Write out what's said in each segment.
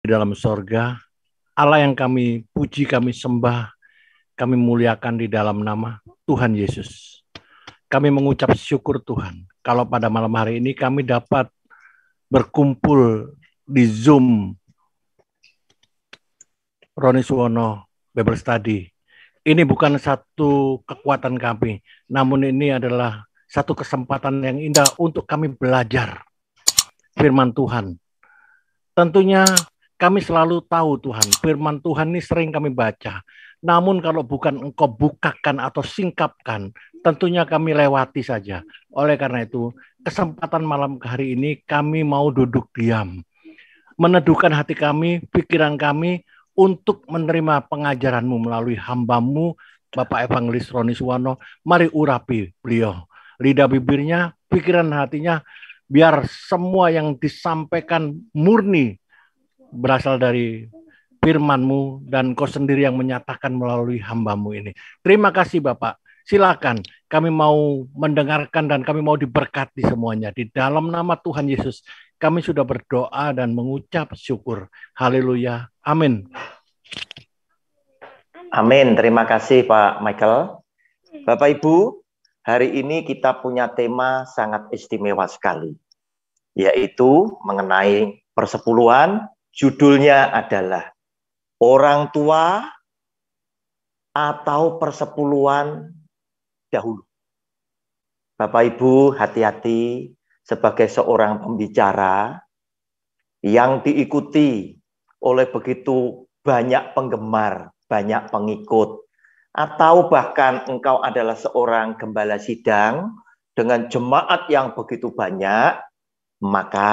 di dalam sorga, Allah yang kami puji, kami sembah, kami muliakan di dalam nama Tuhan Yesus. Kami mengucap syukur Tuhan, kalau pada malam hari ini kami dapat berkumpul di Zoom Roni Suwono Bible Study. Ini bukan satu kekuatan kami, namun ini adalah satu kesempatan yang indah untuk kami belajar firman Tuhan. Tentunya kami selalu tahu Tuhan, firman Tuhan ini sering kami baca. Namun kalau bukan Engkau bukakan atau singkapkan, tentunya kami lewati saja. Oleh karena itu, kesempatan malam hari ini kami mau duduk diam, meneduhkan hati kami, pikiran kami, untuk menerima pengajaran-Mu melalui hamba-Mu, Bapak Evangelis Roni Suwono. Mari urapi beliau, lidah bibirnya, pikiran hatinya, biar semua yang disampaikan murni berasal dari firman-Mu, dan Kau sendiri yang menyatakan melalui hamba-Mu ini. Terima kasih Bapak. Silakan, kami mau mendengarkan dan kami mau diberkati semuanya. Di dalam nama Tuhan Yesus, kami sudah berdoa dan mengucap syukur. Haleluya. Amin. Amin. Terima kasih Pak Michael. Bapak Ibu, hari ini kita punya tema sangat istimewa sekali, yaitu mengenai persepuluhan. Judulnya adalah orang tua atau persepuluhan dahulu. Bapak Ibu, hati-hati sebagai seorang pembicara yang diikuti oleh begitu banyak penggemar, banyak pengikut, atau bahkan engkau adalah seorang gembala sidang dengan jemaat yang begitu banyak, maka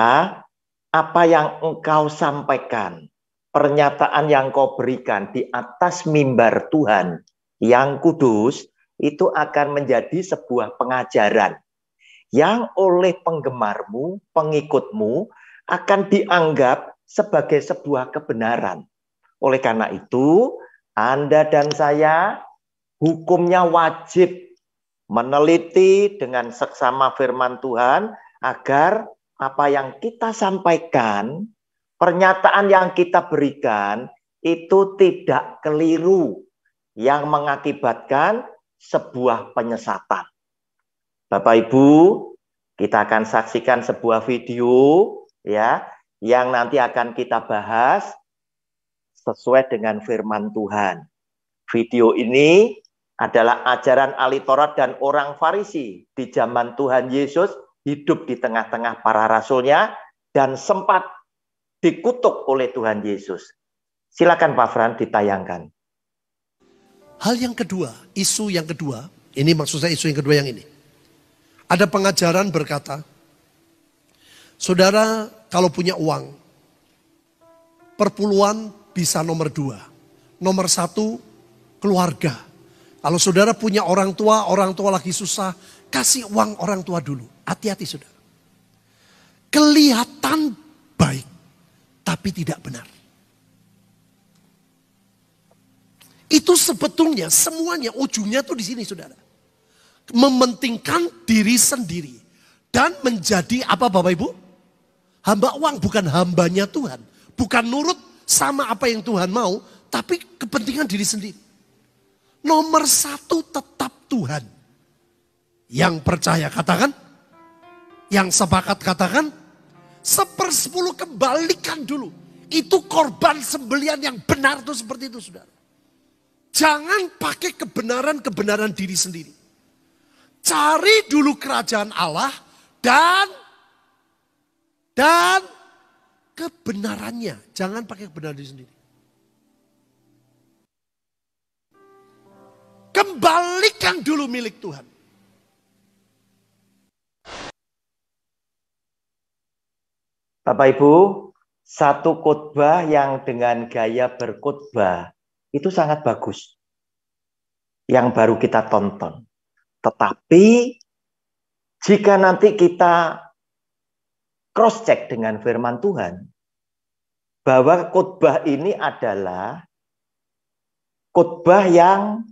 apa yang engkau sampaikan, pernyataan yang kau berikan di atas mimbar Tuhan yang kudus, itu akan menjadi sebuah pengajaran yang oleh penggemarmu, pengikutmu, akan dianggap sebagai sebuah kebenaran. Oleh karena itu, Anda dan saya hukumnya wajib meneliti dengan seksama firman Tuhan, agar apa yang kita sampaikan, pernyataan yang kita berikan, itu tidak keliru, yang mengakibatkan sebuah penyesatan. Bapak Ibu, kita akan saksikan sebuah video ya, yang nanti akan kita bahas sesuai dengan firman Tuhan. Video ini adalah ajaran ahli Taurat dan orang Farisi di zaman Tuhan Yesus hidup di tengah-tengah para rasulnya dan sempat dikutuk oleh Tuhan Yesus. Silakan Pak Fran, ditayangkan. Hal yang kedua, isu yang kedua, ini maksud saya isu yang kedua yang ini. Ada pengajaran berkata, saudara kalau punya uang, perpuluhan bisa nomor 2. Nomor 1, keluarga. Kalau saudara punya orang tua lagi susah, kasih uang orang tua dulu. Hati-hati saudara. Kelihatan baik, tapi tidak benar. Itu sebetulnya semuanya ujungnya tuh di sini saudara. Mementingkan diri sendiri. Dan menjadi apa Bapak Ibu? Hamba uang, bukan hambanya Tuhan. Bukan nurut sama apa yang Tuhan mau, tapi kepentingan diri sendiri. Nomor 1 tetap Tuhan. Yang percaya katakan. Yang sepakat katakan. 1/10 kembalikan dulu. Itu korban sembelian yang benar tuh seperti itu saudara. Jangan pakai kebenaran diri sendiri. Cari dulu kerajaan Allah dan kebenarannya. Jangan pakai kebenaran diri sendiri. Kembalikan dulu milik Tuhan. Bapak Ibu, satu khotbah yang dengan gaya berkhotbah itu sangat bagus. Yang baru kita tonton. Tetapi jika nanti kita cross check dengan firman Tuhan, bahwa khotbah ini adalah khotbah yang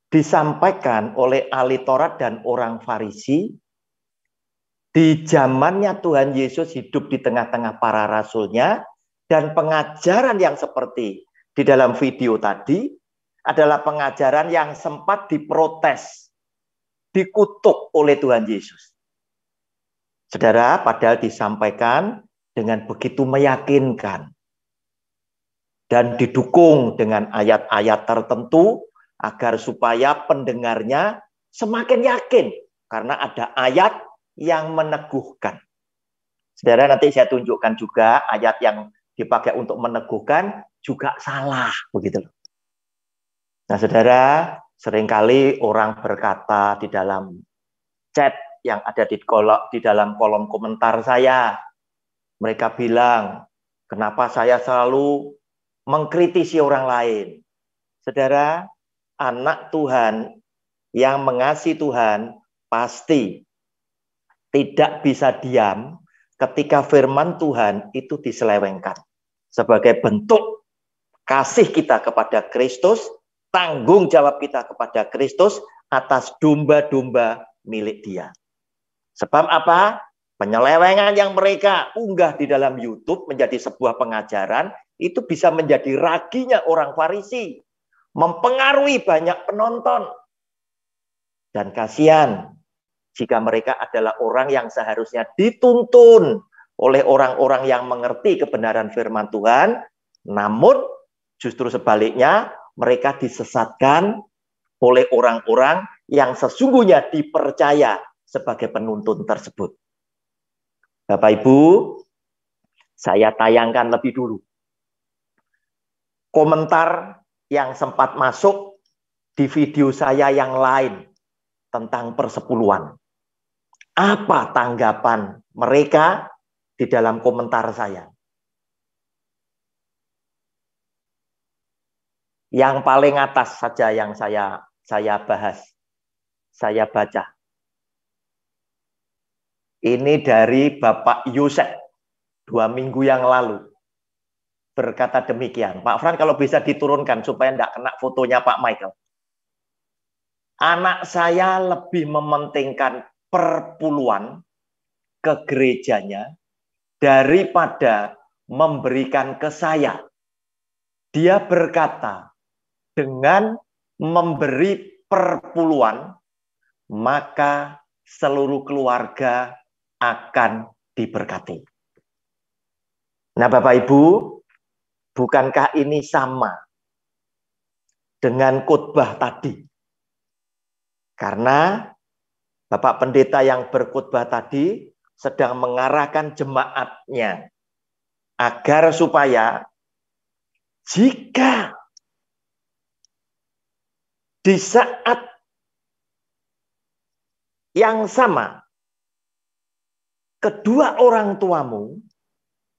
disampaikan oleh ahli Taurat dan orang Farisi di zamannya Tuhan Yesus hidup di tengah-tengah para rasulnya, Dan pengajaran yang seperti di dalam video tadi adalah pengajaran yang sempat diprotes, dikutuk oleh Tuhan Yesus. Saudara, padahal disampaikan dengan begitu meyakinkan dan didukung dengan ayat-ayat tertentu agar supaya pendengarnya semakin yakin karena ada ayat yang meneguhkan. Saudara, nanti saya tunjukkan juga ayat yang dipakai untuk meneguhkan juga salah, begitu loh. Nah, saudara, seringkali orang berkata di dalam chat yang ada di dalam kolom komentar saya, mereka bilang, kenapa saya selalu mengkritisi orang lain? Saudara, anak Tuhan yang mengasihi Tuhan pasti tidak bisa diam ketika firman Tuhan itu diselewengkan. Sebagai bentuk kasih kita kepada Kristus, tanggung jawab kita kepada Kristus atas domba-domba milik Dia. Sebab apa? Penyelewengan yang mereka unggah di dalam YouTube menjadi sebuah pengajaran, itu bisa menjadi raginya orang Farisi, mempengaruhi banyak penonton. Dan kasihan jika mereka adalah orang yang seharusnya dituntun oleh orang-orang yang mengerti kebenaran firman Tuhan, namun justru sebaliknya mereka disesatkan oleh orang-orang yang sesungguhnya dipercaya sebagai penuntun tersebut. Bapak Ibu, saya tayangkan lebih dulu komentar yang sempat masuk di video saya yang lain tentang persepuluhan. Apa tanggapan mereka di dalam komentar saya? Yang paling atas saja yang saya bahas, saya baca. Ini dari Bapak Yosef 2 minggu yang lalu. Berkata demikian. Pak Fran, kalau bisa diturunkan supaya tidak kena fotonya Pak Michael. Anak saya lebih mementingkan perpuluhan ke gerejanya daripada memberikan ke saya. Dia berkata, dengan memberi perpuluhan, maka seluruh keluarga akan diberkati. Nah, Bapak Ibu, bukankah ini sama dengan khotbah tadi? Karena Bapak Pendeta yang berkhotbah tadi sedang mengarahkan jemaatnya agar supaya jika di saat yang sama kedua orang tuamu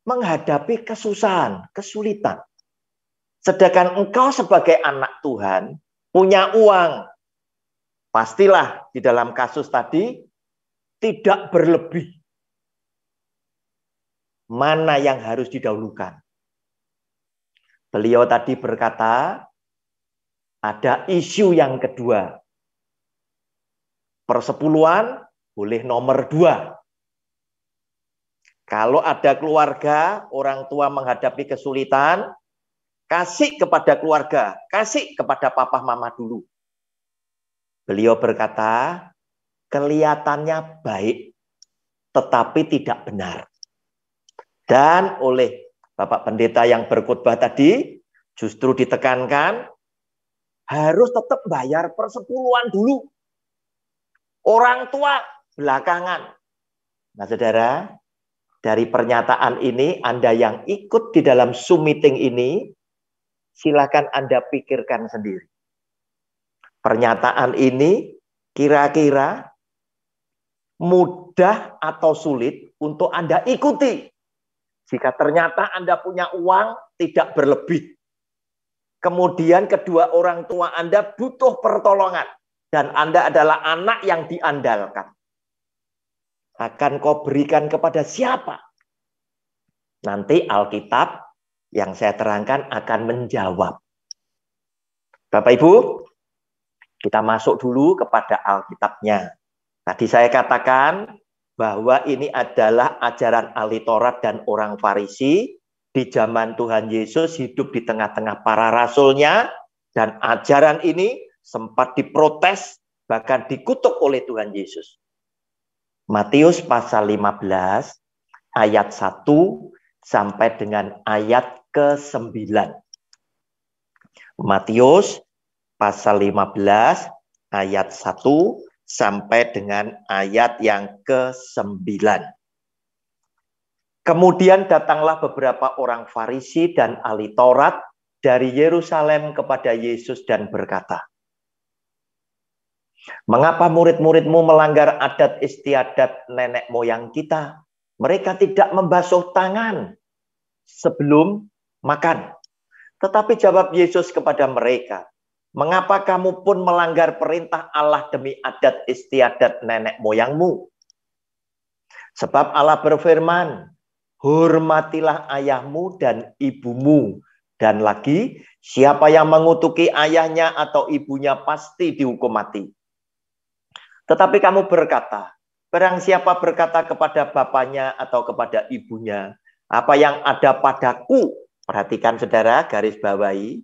menghadapi kesusahan, kesulitan, sedangkan engkau sebagai anak Tuhan punya uang, pastilah di dalam kasus tadi tidak berlebih. Mana yang harus didahulukan? Beliau tadi berkata, ada isu yang kedua. Persepuluhan boleh nomor 2. Kalau ada keluarga, orang tua menghadapi kesulitan, kasih kepada keluarga, kasih kepada papa mama dulu. Beliau berkata, kelihatannya baik, tetapi tidak benar. Dan oleh Bapak Pendeta yang berkhotbah tadi, justru ditekankan, harus tetap bayar persepuluhan dulu. Orang tua belakangan. Nah, saudara, dari pernyataan ini, Anda yang ikut di dalam Zoom meeting ini, silakan Anda pikirkan sendiri. Pernyataan ini kira-kira mudah atau sulit untuk Anda ikuti. Jika ternyata Anda punya uang tidak berlebih. Kemudian kedua orang tua Anda butuh pertolongan. Dan Anda adalah anak yang diandalkan. Akan kau berikan kepada siapa? Nanti Alkitab yang saya terangkan akan menjawab. Bapak Ibu, kita masuk dulu kepada Alkitabnya. Tadi saya katakan bahwa ini adalah ajaran ahli Taurat dan orang Farisi di zaman Tuhan Yesus hidup di tengah-tengah para rasulnya, dan ajaran ini sempat diprotes, bahkan dikutuk oleh Tuhan Yesus. Matius pasal 15 ayat 1 sampai dengan ayat ke-9. Matius pasal 15 ayat 1 sampai dengan ayat yang ke-9. Kemudian datanglah beberapa orang Farisi dan ahli Taurat dari Yerusalem kepada Yesus dan berkata, "Mengapa murid-muridmu melanggar adat istiadat nenek moyang kita? Mereka tidak membasuh tangan sebelum makan." Tetapi jawab Yesus kepada mereka, "Mengapa kamu pun melanggar perintah Allah demi adat istiadat nenek moyangmu? Sebab Allah berfirman, hormatilah ayahmu dan ibumu. Dan lagi, siapa yang mengutuki ayahnya atau ibunya pasti dihukum mati. Tetapi kamu berkata, barang siapa berkata kepada bapaknya atau kepada ibunya, apa yang ada padaku," perhatikan saudara, garis bawahi,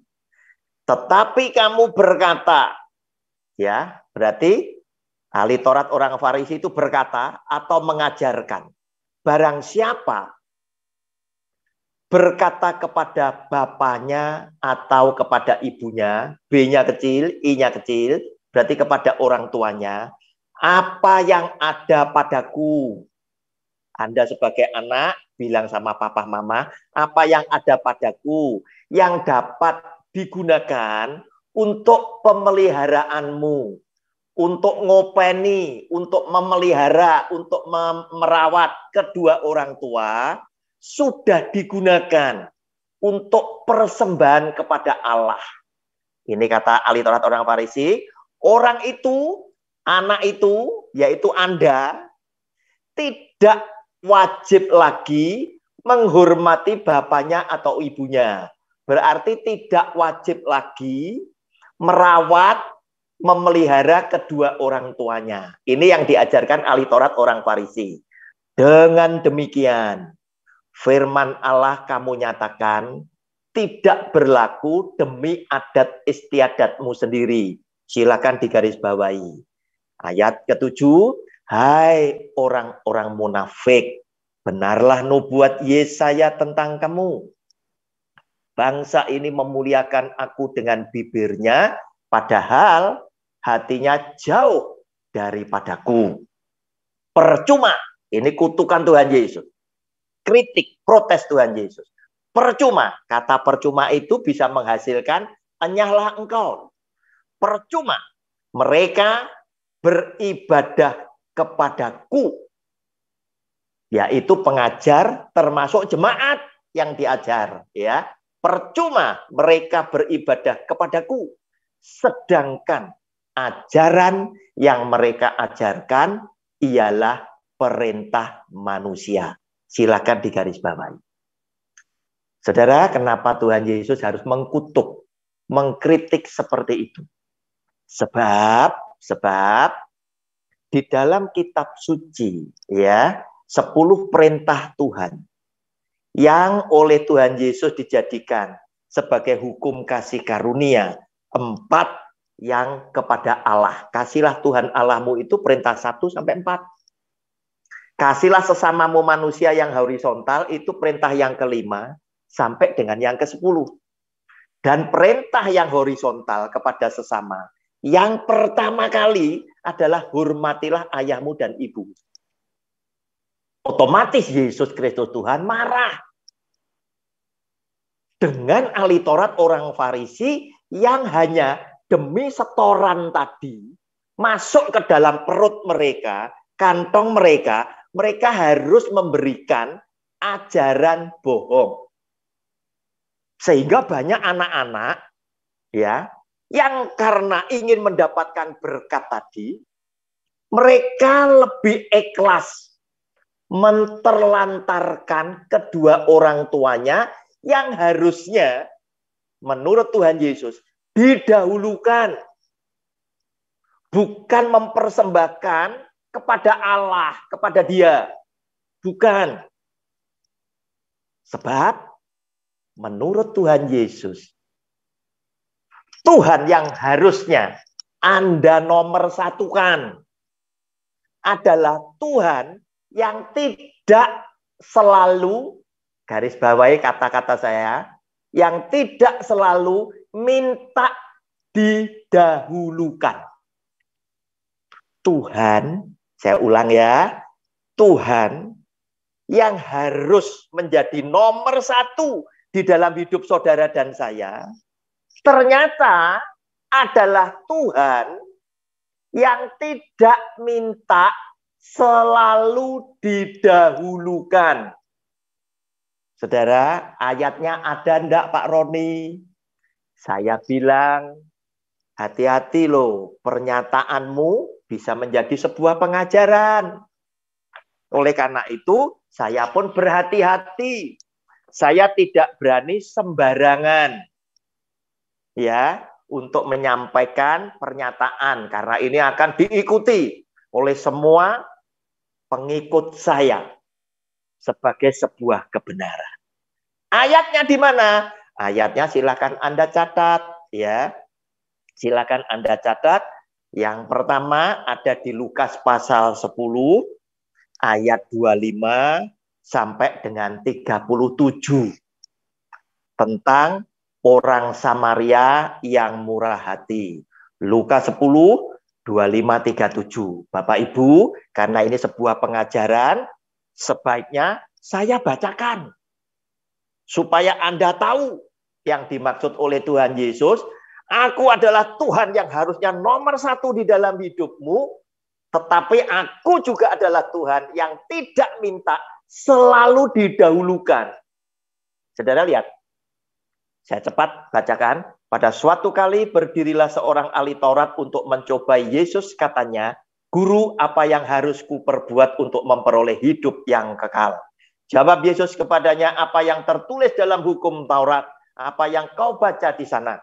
tetapi kamu berkata, ya, berarti ahli Taurat orang Farisi itu berkata atau mengajarkan. Barang siapa berkata kepada bapaknya atau kepada ibunya, B-nya kecil, I-nya kecil, berarti kepada orang tuanya, apa yang ada padaku. Anda sebagai anak bilang sama papa mama, apa yang ada padaku yang dapat digunakan untuk pemeliharaanmu, untuk ngopeni, untuk memelihara, untuk merawat kedua orang tua, sudah digunakan untuk persembahan kepada Allah. Ini kata ahli Taurat orang Farisi, orang itu, anak itu, yaitu Anda, tidak wajib lagi menghormati bapaknya atau ibunya. Berarti tidak wajib lagi merawat, memelihara kedua orang tuanya. Ini yang diajarkan ahli Taurat orang Farisi. Dengan demikian, firman Allah kamu nyatakan tidak berlaku demi adat istiadatmu sendiri. Silakan digarisbawahi. Ayat ke-7, hai orang-orang munafik, benarlah nubuat Yesaya tentang kamu. Bangsa ini memuliakan aku dengan bibirnya, padahal hatinya jauh daripadaku. Percuma, ini kutukan Tuhan Yesus. Kritik, protes Tuhan Yesus. Percuma, kata percuma itu bisa menghasilkan enyahlah engkau. Percuma, mereka beribadah kepadaku. Yaitu pengajar termasuk jemaat yang diajar. Ya, percuma mereka beribadah kepadaku. Sedangkan ajaran yang mereka ajarkan ialah perintah manusia. Silakan digarisbawahi. Saudara, kenapa Tuhan Yesus harus mengkutuk, mengkritik seperti itu? Sebab di dalam kitab suci, ya, 10 perintah Tuhan yang oleh Tuhan Yesus dijadikan sebagai hukum kasih karunia, 4 yang kepada Allah. Kasihlah Tuhan Allahmu itu perintah 1 sampai 4. Kasihlah sesamamu manusia yang horizontal itu perintah yang ke-5 sampai dengan yang ke-10. Dan perintah yang horizontal kepada sesama yang pertama kali adalah hormatilah ayahmu dan ibu. Otomatis Yesus Kristus Tuhan marah dengan ahli Taurat orang Farisi yang hanya demi setoran tadi masuk ke dalam perut mereka, kantong mereka, mereka harus memberikan ajaran bohong. Sehingga banyak anak-anak ya yang karena ingin mendapatkan berkat tadi, mereka lebih ikhlas menterlantarkan kedua orang tuanya yang harusnya menurut Tuhan Yesus didahulukan, bukan mempersembahkan kepada Allah, kepada Dia. Bukan. Sebab menurut Tuhan Yesus, Tuhan yang harusnya Anda nomor satukan adalah Tuhan yang tidak selalu, garis bawahi kata-kata saya, yang tidak selalu minta didahulukan. Tuhan, saya ulang ya, Tuhan yang harus menjadi nomor satu di dalam hidup saudara dan saya, ternyata adalah Tuhan yang tidak minta selalu didahulukan. Saudara, ayatnya ada enggak Pak Roni? Saya bilang, hati-hati loh, pernyataanmu bisa menjadi sebuah pengajaran. Oleh karena itu, saya pun berhati-hati. Saya tidak berani sembarangan ya untuk menyampaikan pernyataan, karena ini akan diikuti oleh semua pengikut saya sebagai sebuah kebenaran. Ayatnya di mana? Ayatnya silakan Anda catat ya. Silakan Anda catat. Yang pertama ada di Lukas pasal 10 ayat 25 sampai dengan 37 tentang orang Samaria yang murah hati. Lukas 10 25-37. Bapak Ibu, karena ini sebuah pengajaran, sebaiknya saya bacakan supaya Anda tahu yang dimaksud oleh Tuhan Yesus. Aku adalah Tuhan yang harusnya nomor satu di dalam hidupmu, tetapi aku juga adalah Tuhan yang tidak minta selalu didahulukan. Saudara lihat, saya cepat bacakan. Pada suatu kali berdirilah seorang ahli Taurat untuk mencobai Yesus, katanya, "Guru, apa yang harus kuperbuat untuk memperoleh hidup yang kekal?" Jawab Yesus kepadanya, "Apa yang tertulis dalam hukum Taurat? Apa yang kau baca di sana?"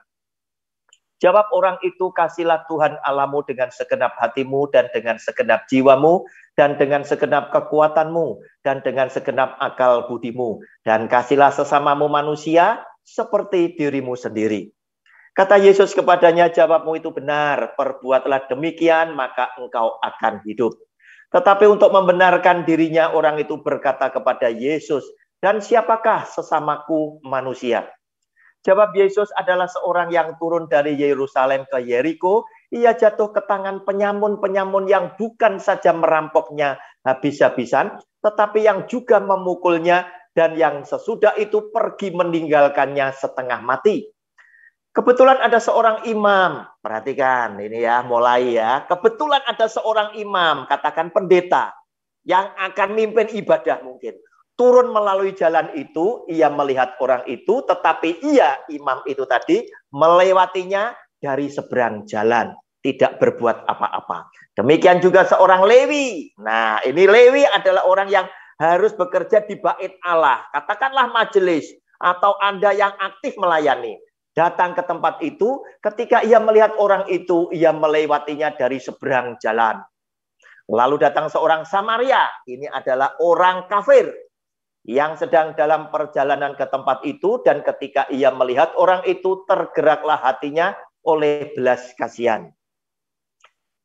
Jawab orang itu, "Kasihlah Tuhan Allahmu dengan segenap hatimu dan dengan segenap jiwamu dan dengan segenap kekuatanmu dan dengan segenap akal budimu, dan kasihlah sesamamu manusia seperti dirimu sendiri." Kata Yesus kepadanya, "Jawabmu itu benar, perbuatlah demikian maka engkau akan hidup." Tetapi untuk membenarkan dirinya, orang itu berkata kepada Yesus, "Dan siapakah sesamaku manusia?" Jawab Yesus, "Adalah seorang yang turun dari Yerusalem ke Yeriko. Ia jatuh ke tangan penyamun-penyamun yang bukan saja merampoknya habis-habisan, tetapi yang juga memukulnya, dan yang sesudah itu pergi meninggalkannya setengah mati. Kebetulan ada seorang imam." Perhatikan ini ya, mulai ya. Kebetulan ada seorang imam, katakan pendeta, yang akan mimpin ibadah mungkin. Turun melalui jalan itu, ia melihat orang itu, tetapi ia, imam itu tadi, melewatinya dari seberang jalan. Tidak berbuat apa-apa. Demikian juga seorang Lewi. Nah, ini Lewi adalah orang yang harus bekerja di bait Allah. Katakanlah majelis, atau Anda yang aktif melayani. Datang ke tempat itu, ketika ia melihat orang itu, ia melewatinya dari seberang jalan. Lalu datang seorang Samaria, ini adalah orang kafir, yang sedang dalam perjalanan ke tempat itu, dan ketika ia melihat orang itu, tergeraklah hatinya oleh belas kasihan.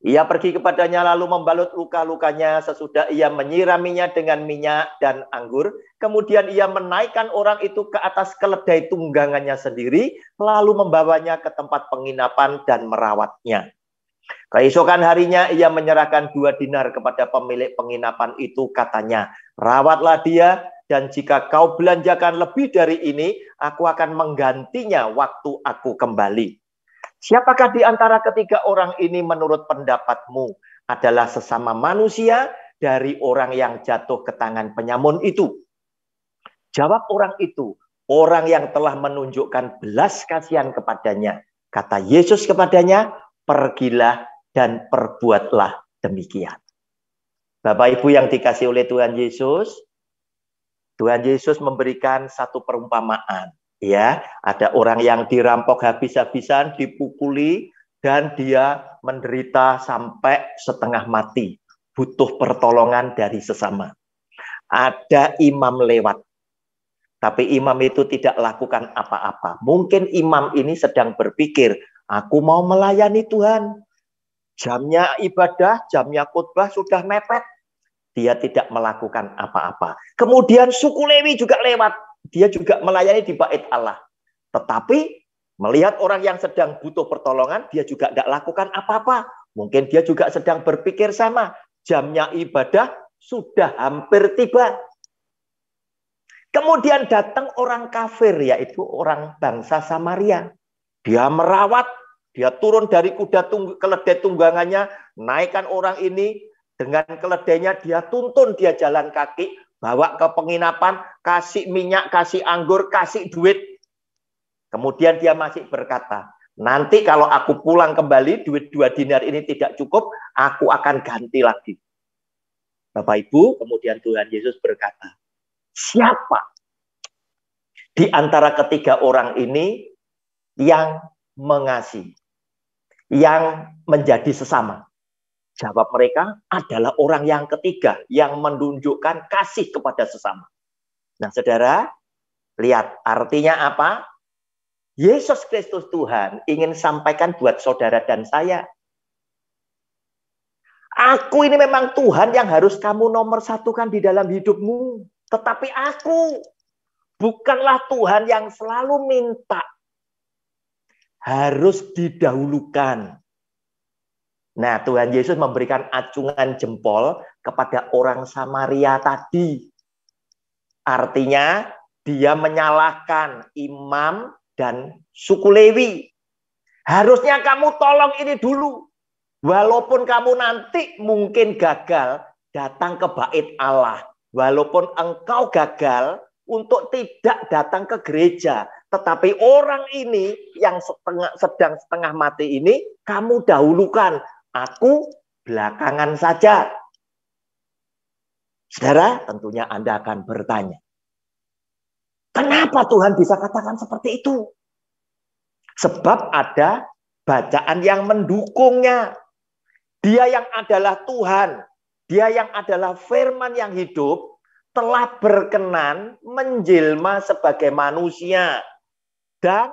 Ia pergi kepadanya lalu membalut luka-lukanya, sesudah ia menyiraminya dengan minyak dan anggur. Kemudian ia menaikkan orang itu ke atas keledai tunggangannya sendiri, lalu membawanya ke tempat penginapan dan merawatnya. Keesokan harinya ia menyerahkan 2 dinar kepada pemilik penginapan itu, katanya, "Rawatlah dia, dan jika kau belanjakan lebih dari ini, aku akan menggantinya waktu aku kembali." Siapakah di antara ketiga orang ini menurut pendapatmu adalah sesama manusia dari orang yang jatuh ke tangan penyamun itu? Jawab orang itu, orang yang telah menunjukkan belas kasihan kepadanya. Kata Yesus kepadanya, "Pergilah dan perbuatlah demikian." Bapak Ibu yang dikasihi oleh Tuhan Yesus memberikan satu perumpamaan. Ya, ada orang yang dirampok habis-habisan, dipukuli, dan dia menderita sampai setengah mati, butuh pertolongan dari sesama. Ada imam lewat, Tapi imam itu tidak lakukan apa-apa. Mungkin imam ini sedang berpikir, aku mau melayani Tuhan. Jamnya ibadah, jamnya khotbah sudah mepet. Dia tidak melakukan apa-apa. Kemudian suku Lewi juga lewat. Dia juga melayani di bait Allah. Tetapi melihat orang yang sedang butuh pertolongan, dia juga tidak lakukan apa-apa. Mungkin dia juga sedang berpikir sama. Jamnya ibadah sudah hampir tiba. Kemudian datang orang kafir, yaitu orang bangsa Samaria. Dia merawat, dia turun dari kuda keledai tunggangannya, naikkan orang ini, dengan keledainya dia tuntun, dia jalan kaki, bawa ke penginapan, kasih minyak, kasih anggur, kasih duit. Kemudian dia masih berkata, nanti kalau aku pulang kembali, duit 2 dinar ini tidak cukup, aku akan ganti lagi. Bapak Ibu, kemudian Tuhan Yesus berkata, siapa di antara ketiga orang ini yang mengasihi, yang menjadi sesama? Jawab mereka, adalah orang yang ketiga yang menunjukkan kasih kepada sesama. Nah, saudara, lihat artinya apa? Yesus Kristus Tuhan ingin sampaikan buat saudara dan saya. Aku ini memang Tuhan yang harus kamu nomor satukan di dalam hidupmu. Tetapi aku bukanlah Tuhan yang selalu minta. Harus didahulukan. Nah, Tuhan Yesus memberikan acungan jempol kepada orang Samaria tadi. Artinya, dia menyalahkan imam dan suku Lewi. Harusnya kamu tolong ini dulu. Walaupun kamu nanti mungkin gagal datang ke bait Allah. Walaupun engkau gagal untuk tidak datang ke gereja. Tetapi orang ini yang sedang setengah mati ini, kamu dahulukan. Aku belakangan saja. Saudara, tentunya Anda akan bertanya. Kenapa Tuhan bisa katakan seperti itu? Sebab ada bacaan yang mendukungnya. Dia yang adalah Tuhan, dia yang adalah firman yang hidup, telah berkenan menjelma sebagai manusia. Dan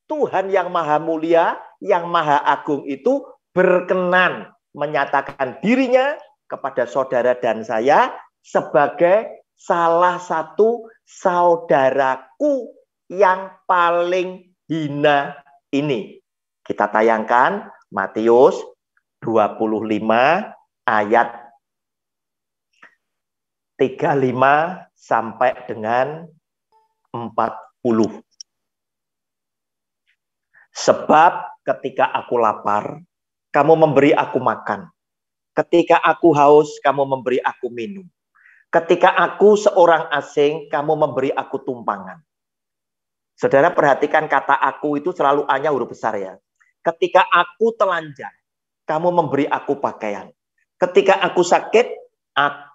Tuhan yang maha mulia, yang maha agung itu berkenan menyatakan dirinya kepada saudara dan saya sebagai salah satu saudaraku yang paling hina ini. Kita tayangkan Matius 25 ayat 35 sampai dengan 40. Sebab ketika aku lapar, kamu memberi aku makan. Ketika aku haus, kamu memberi aku minum. Ketika aku seorang asing, kamu memberi aku tumpangan. Saudara perhatikan kata aku itu selalu A-nya huruf besar ya. Ketika aku telanjang, kamu memberi aku pakaian. Ketika aku sakit,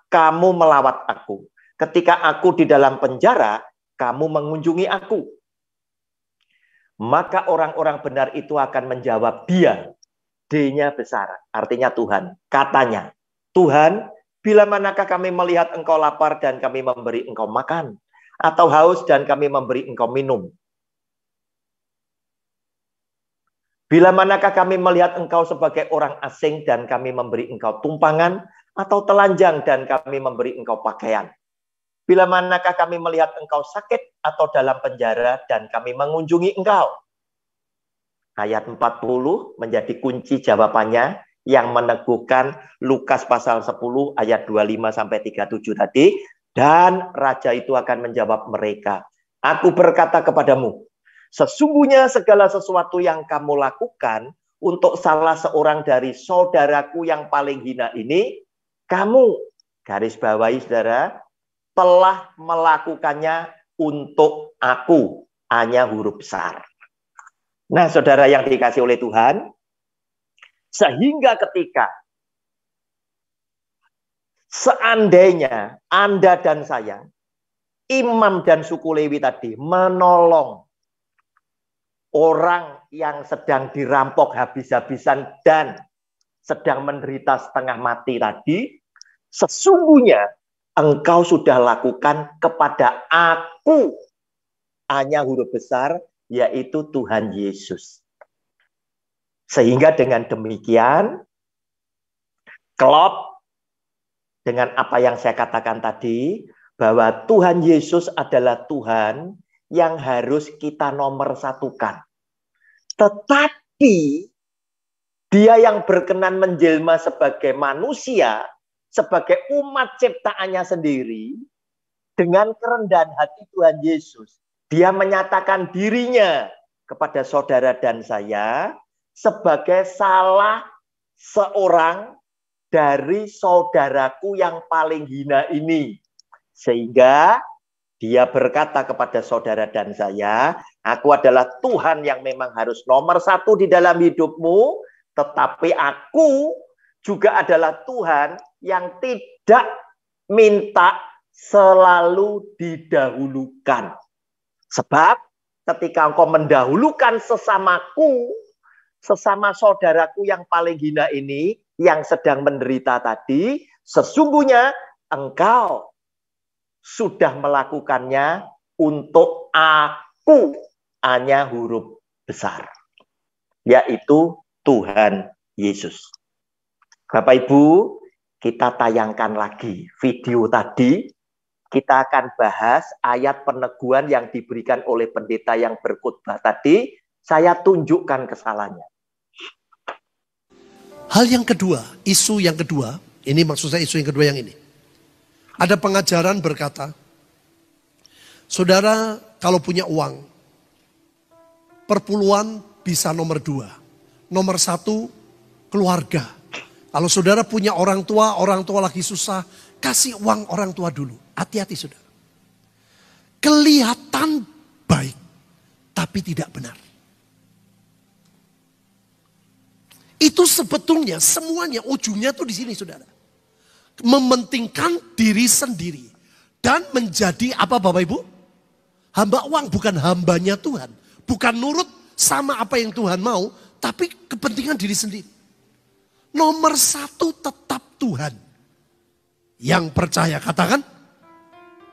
kamu melawat aku. Ketika aku di dalam penjara, kamu mengunjungi aku. Maka orang-orang benar itu akan menjawab dia. D-nya besar, artinya Tuhan. Katanya, Tuhan, bila manakah kami melihat engkau lapar dan kami memberi engkau makan? Atau haus dan kami memberi engkau minum? Bila manakah kami melihat engkau sebagai orang asing dan kami memberi engkau tumpangan? Atau telanjang dan kami memberi engkau pakaian? Bila manakah kami melihat engkau sakit atau dalam penjara dan kami mengunjungi engkau? Ayat 40 menjadi kunci jawabannya yang meneguhkan Lukas pasal 10 ayat 25 sampai 37 tadi. Dan raja itu akan menjawab mereka, aku berkata kepadamu, sesungguhnya segala sesuatu yang kamu lakukan untuk salah seorang dari saudaraku yang paling hina ini, kamu, garis bawahi saudara, telah melakukannya untuk aku. A-nya huruf besar. Nah, saudara yang dikasih oleh Tuhan, sehingga ketika seandainya Anda dan saya, imam dan suku Lewi tadi menolong orang yang sedang dirampok habis-habisan dan sedang menderita setengah mati tadi, sesungguhnya engkau sudah lakukan kepada aku A-nya huruf besar, yaitu Tuhan Yesus. Sehingga dengan demikian, klop dengan apa yang saya katakan tadi, bahwa Tuhan Yesus adalah Tuhan yang harus kita nomor satukan. Tetapi Dia yang berkenan menjelma sebagai manusia, sebagai umat ciptaannya sendiri, dengan kerendahan hati Tuhan Yesus, Dia menyatakan dirinya kepada saudara dan saya sebagai salah seorang dari saudaraku yang paling hina ini. Sehingga Dia berkata kepada saudara dan saya, aku adalah Tuhan yang memang harus nomor satu di dalam hidupmu, tetapi aku juga adalah Tuhan yang tidak minta selalu didahulukan. Sebab ketika engkau mendahulukan sesamaku, sesama saudaraku yang paling hina ini, yang sedang menderita tadi, sesungguhnya engkau sudah melakukannya untuk aku, hanya huruf besar, yaitu Tuhan Yesus. Bapak Ibu, kita tayangkan lagi video tadi. Kita akan bahas ayat peneguhan yang diberikan oleh pendeta yang berkhotbah tadi. Saya tunjukkan kesalahannya. Hal yang kedua, isu yang kedua, ini maksud saya isu yang kedua yang ini. Ada pengajaran berkata, saudara kalau punya uang, perpuluhan bisa nomor 2. Nomor 1, keluarga. Kalau saudara punya orang tua lagi susah, kasih uang orang tua dulu. Hati-hati saudara. Kelihatan baik, tapi tidak benar. Itu sebetulnya semuanya ujungnya tuh di sini saudara. Mementingkan diri sendiri. Dan menjadi apa Bapak Ibu? Hamba uang, bukan hambanya Tuhan. Bukan nurut sama apa yang Tuhan mau, tapi kepentingan diri sendiri. Nomor 1 tetap Tuhan. Yang percaya katakan.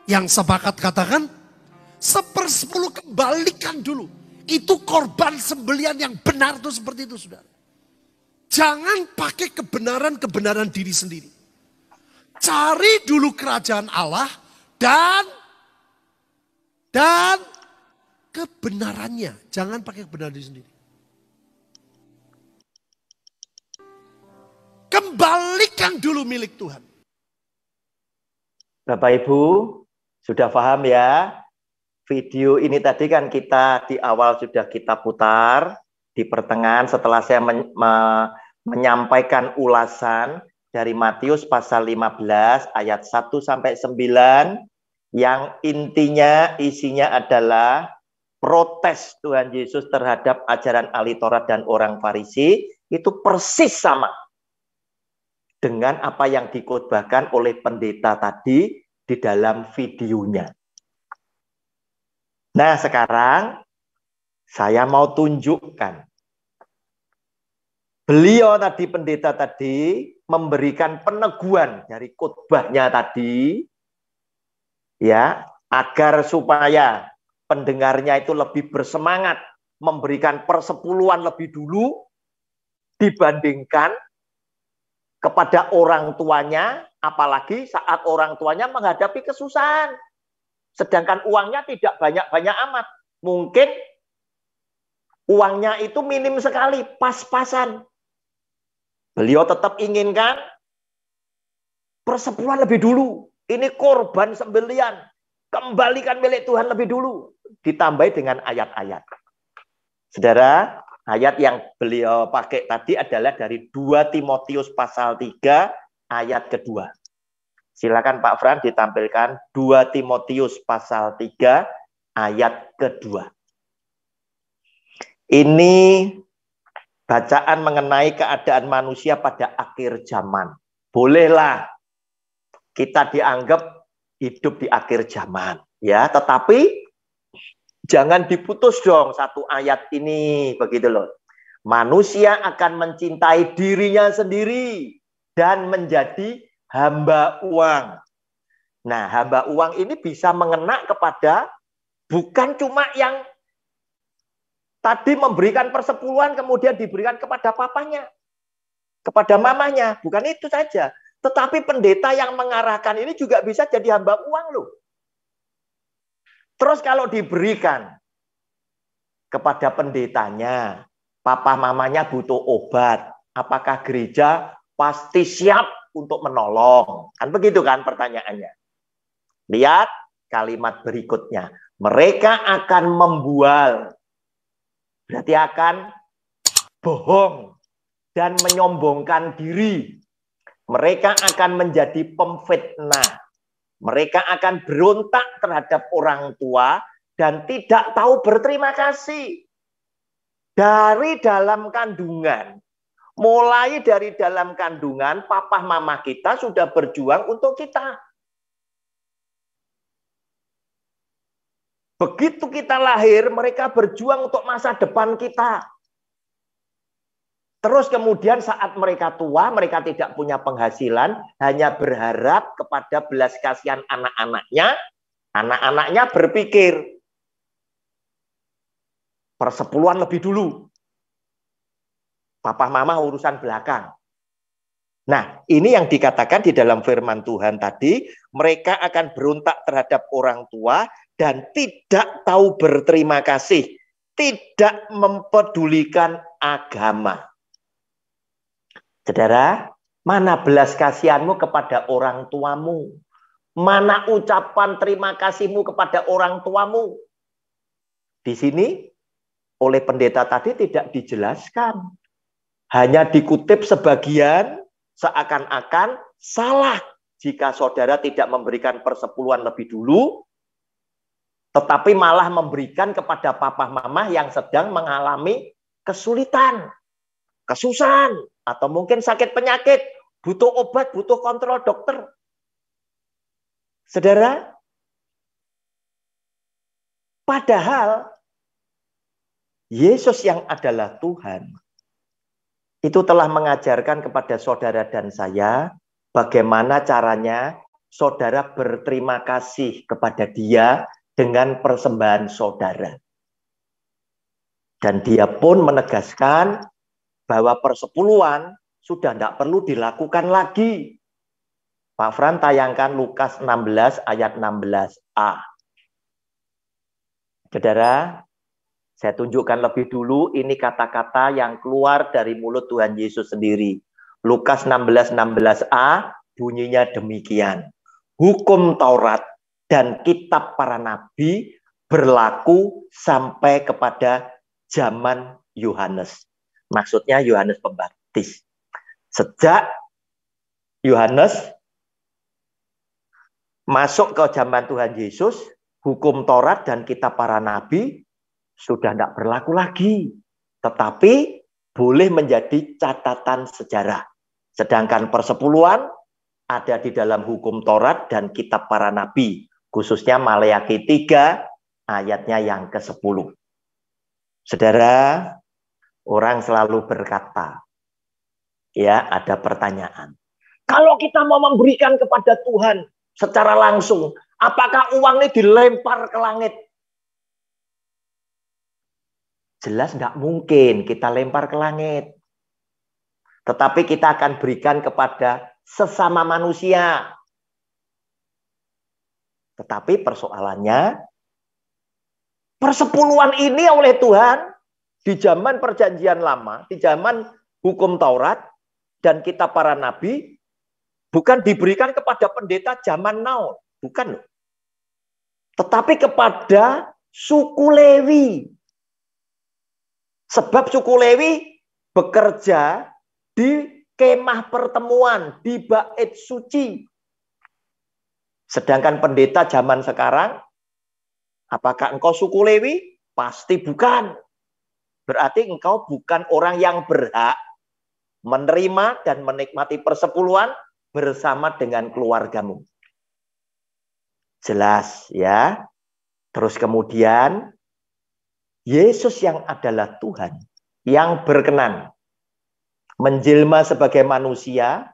Yang sepakat katakan. 1/10 kembalikan dulu. Itu korban sembelian yang benar tuh seperti itu saudara. Jangan pakai kebenaran-kebenaran diri sendiri. Cari dulu kerajaan Allah dan kebenarannya. Jangan pakai kebenaran diri sendiri. Kembalikan dulu milik Tuhan. Bapak Ibu, sudah paham ya? Video ini tadi kan kita di awal sudah kita putar. Di pertengahan setelah saya menyampaikan ulasan dari Matius pasal 15 ayat 1 sampai 9. Yang intinya isinya adalah protes Tuhan Yesus terhadap ajaran ahli Taurat dan orang Farisi. Itu persis sama dengan apa yang dikhotbahkan oleh pendeta tadi di dalam videonya. Nah sekarang saya mau tunjukkan. Beliau tadi, pendeta tadi, memberikan peneguhan dari khotbahnya tadi, ya, agar supaya pendengarnya itu lebih bersemangat, memberikan persepuluhan lebih dulu, dibandingkan kepada orang tuanya, apalagi saat orang tuanya menghadapi kesusahan. Sedangkan uangnya tidak banyak-banyak amat. Mungkin uangnya itu minim sekali, pas-pasan. Beliau tetap inginkan persepuluhan lebih dulu. Ini korban sembelian. Kembalikan milik Tuhan lebih dulu. Ditambahi dengan ayat-ayat. Saudara, ayat yang beliau pakai tadi adalah dari 2 Timotius pasal 3 ayat kedua. Silakan Pak Fran ditampilkan 2 Timotius pasal 3 ayat kedua. Ini bacaan mengenai keadaan manusia pada akhir zaman. Bolehlah kita dianggap hidup di akhir zaman, ya, tetapi jangan diputus dong satu ayat ini, begitu loh. Manusia akan mencintai dirinya sendiri dan menjadi hamba uang. Nah, hamba uang ini bisa mengena kepada Bukan cuma yang tadi memberikan persepuluhan kemudian diberikan kepada papanya, kepada mamanya. Bukan itu saja. Tetapi pendeta yang mengarahkan ini juga bisa jadi hamba uang loh. Terus kalau diberikan kepada pendetanya, papa mamanya butuh obat, apakah gereja pasti siap untuk menolong? Kan begitu kan pertanyaannya. Lihat kalimat berikutnya. Mereka akan membual. Berarti akan bohong dan menyombongkan diri. Mereka akan menjadi pemfitnah. Mereka akan berontak terhadap orang tua dan tidak tahu berterima kasih. Dari dalam kandungan, mulai dari dalam kandungan, papa mama kita sudah berjuang untuk kita. Begitu kita lahir, mereka berjuang untuk masa depan kita. Terus kemudian saat mereka tua, mereka tidak punya penghasilan, hanya berharap kepada belas kasihan anak-anaknya. Anak-anaknya berpikir, persepuluhan lebih dulu. Papa mama urusan belakang. Nah, ini yang dikatakan di dalam firman Tuhan tadi, mereka akan berontak terhadap orang tua dan tidak tahu berterima kasih, tidak mempedulikan agama. Saudara, mana belas kasihanmu kepada orang tuamu? Mana ucapan terima kasihmu kepada orang tuamu? Di sini, oleh pendeta tadi tidak dijelaskan. Hanya dikutip sebagian, seakan-akan salah jika saudara tidak memberikan persepuluhan lebih dulu, tetapi malah memberikan kepada papa mama yang sedang mengalami kesulitan, kesusahan, atau mungkin sakit penyakit, butuh obat, butuh kontrol dokter. Saudara, padahal Yesus yang adalah Tuhan, itu telah mengajarkan kepada saudara dan saya bagaimana caranya saudara berterima kasih kepada Dia dengan persembahan saudara. Dan Dia pun menegaskan bahwa persepuluhan sudah tidak perlu dilakukan lagi. Pak Fran tayangkan Lukas 16 ayat 16a. Saudara, saya tunjukkan lebih dulu ini kata-kata yang keluar dari mulut Tuhan Yesus sendiri. Lukas 16:16a bunyinya demikian. Hukum Taurat dan kitab para nabi berlaku sampai kepada zaman Yohanes. Maksudnya Yohanes Pembaptis. Sejak Yohanes masuk ke zaman Tuhan Yesus, hukum Taurat dan kitab para nabi sudah tidak berlaku lagi. Tetapi boleh menjadi catatan sejarah. Sedangkan persepuluhan ada di dalam hukum Taurat dan kitab para nabi. Khususnya Maleakhi 3 ayatnya yang ke-10. Saudara, orang selalu berkata, ya ada pertanyaan. Kalau kita mau memberikan kepada Tuhan secara langsung, apakah uang ini dilempar ke langit? Jelas nggak mungkin kita lempar ke langit. Tetapi kita akan berikan kepada sesama manusia. Tetapi persoalannya, persepuluhan ini oleh Tuhan di zaman perjanjian lama, di zaman hukum Taurat dan kitab para nabi, bukan diberikan kepada pendeta zaman now, bukan. Tetapi kepada suku Lewi. Sebab suku Lewi bekerja di kemah pertemuan, di bait suci. Sedangkan pendeta zaman sekarang, apakah engkau suku Lewi? Pasti bukan. Berarti engkau bukan orang yang berhak menerima dan menikmati persepuluhan bersama dengan keluargamu. Jelas ya. Terus kemudian Yesus yang adalah Tuhan, yang berkenan menjelma sebagai manusia,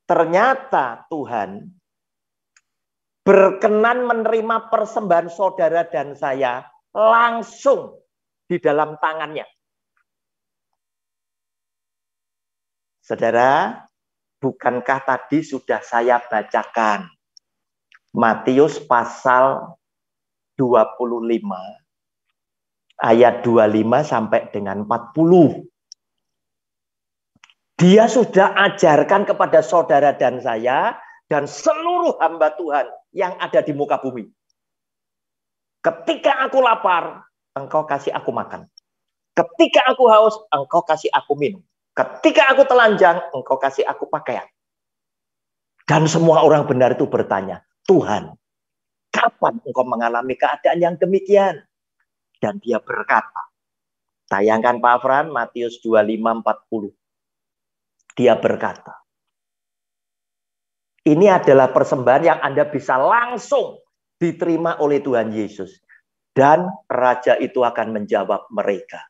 ternyata Tuhan berkenan menerima persembahan saudara dan saya langsung di dalam tangannya. Saudara, bukankah tadi sudah saya bacakan Matius pasal 25 ayat 25 sampai dengan 40. Dia sudah ajarkan kepada saudara dan saya dan seluruh hamba Tuhan yang ada di muka bumi. Ketika aku lapar, engkau kasih aku makan. Ketika aku haus, engkau kasih aku minum. Ketika aku telanjang, engkau kasih aku pakaian. Dan semua orang benar itu bertanya, Tuhan, kapan engkau mengalami keadaan yang demikian? Dan dia berkata, tayangkan Pak Fran, Matius 25:40. Dia berkata, ini adalah persembahan yang Anda bisa langsung diterima oleh Tuhan Yesus. Dan Raja itu akan menjawab mereka.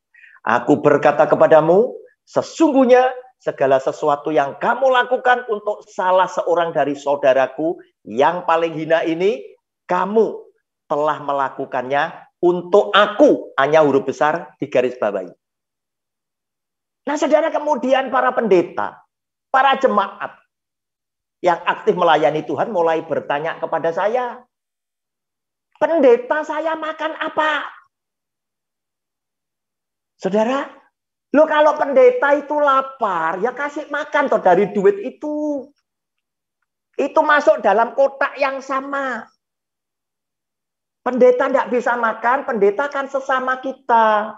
Aku berkata kepadamu, sesungguhnya segala sesuatu yang kamu lakukan untuk salah seorang dari saudaraku yang paling hina ini, kamu telah melakukannya untuk aku. Hanya huruf besar di garis bawahi. Nah, saudara, kemudian para pendeta, para jemaat yang aktif melayani Tuhan mulai bertanya kepada saya, pendeta saya makan apa? Saudara, lo kalau pendeta itu lapar, ya kasih makan toh dari duit itu. Itu masuk dalam kotak yang sama. Pendeta tidak bisa makan, pendeta kan sesama kita.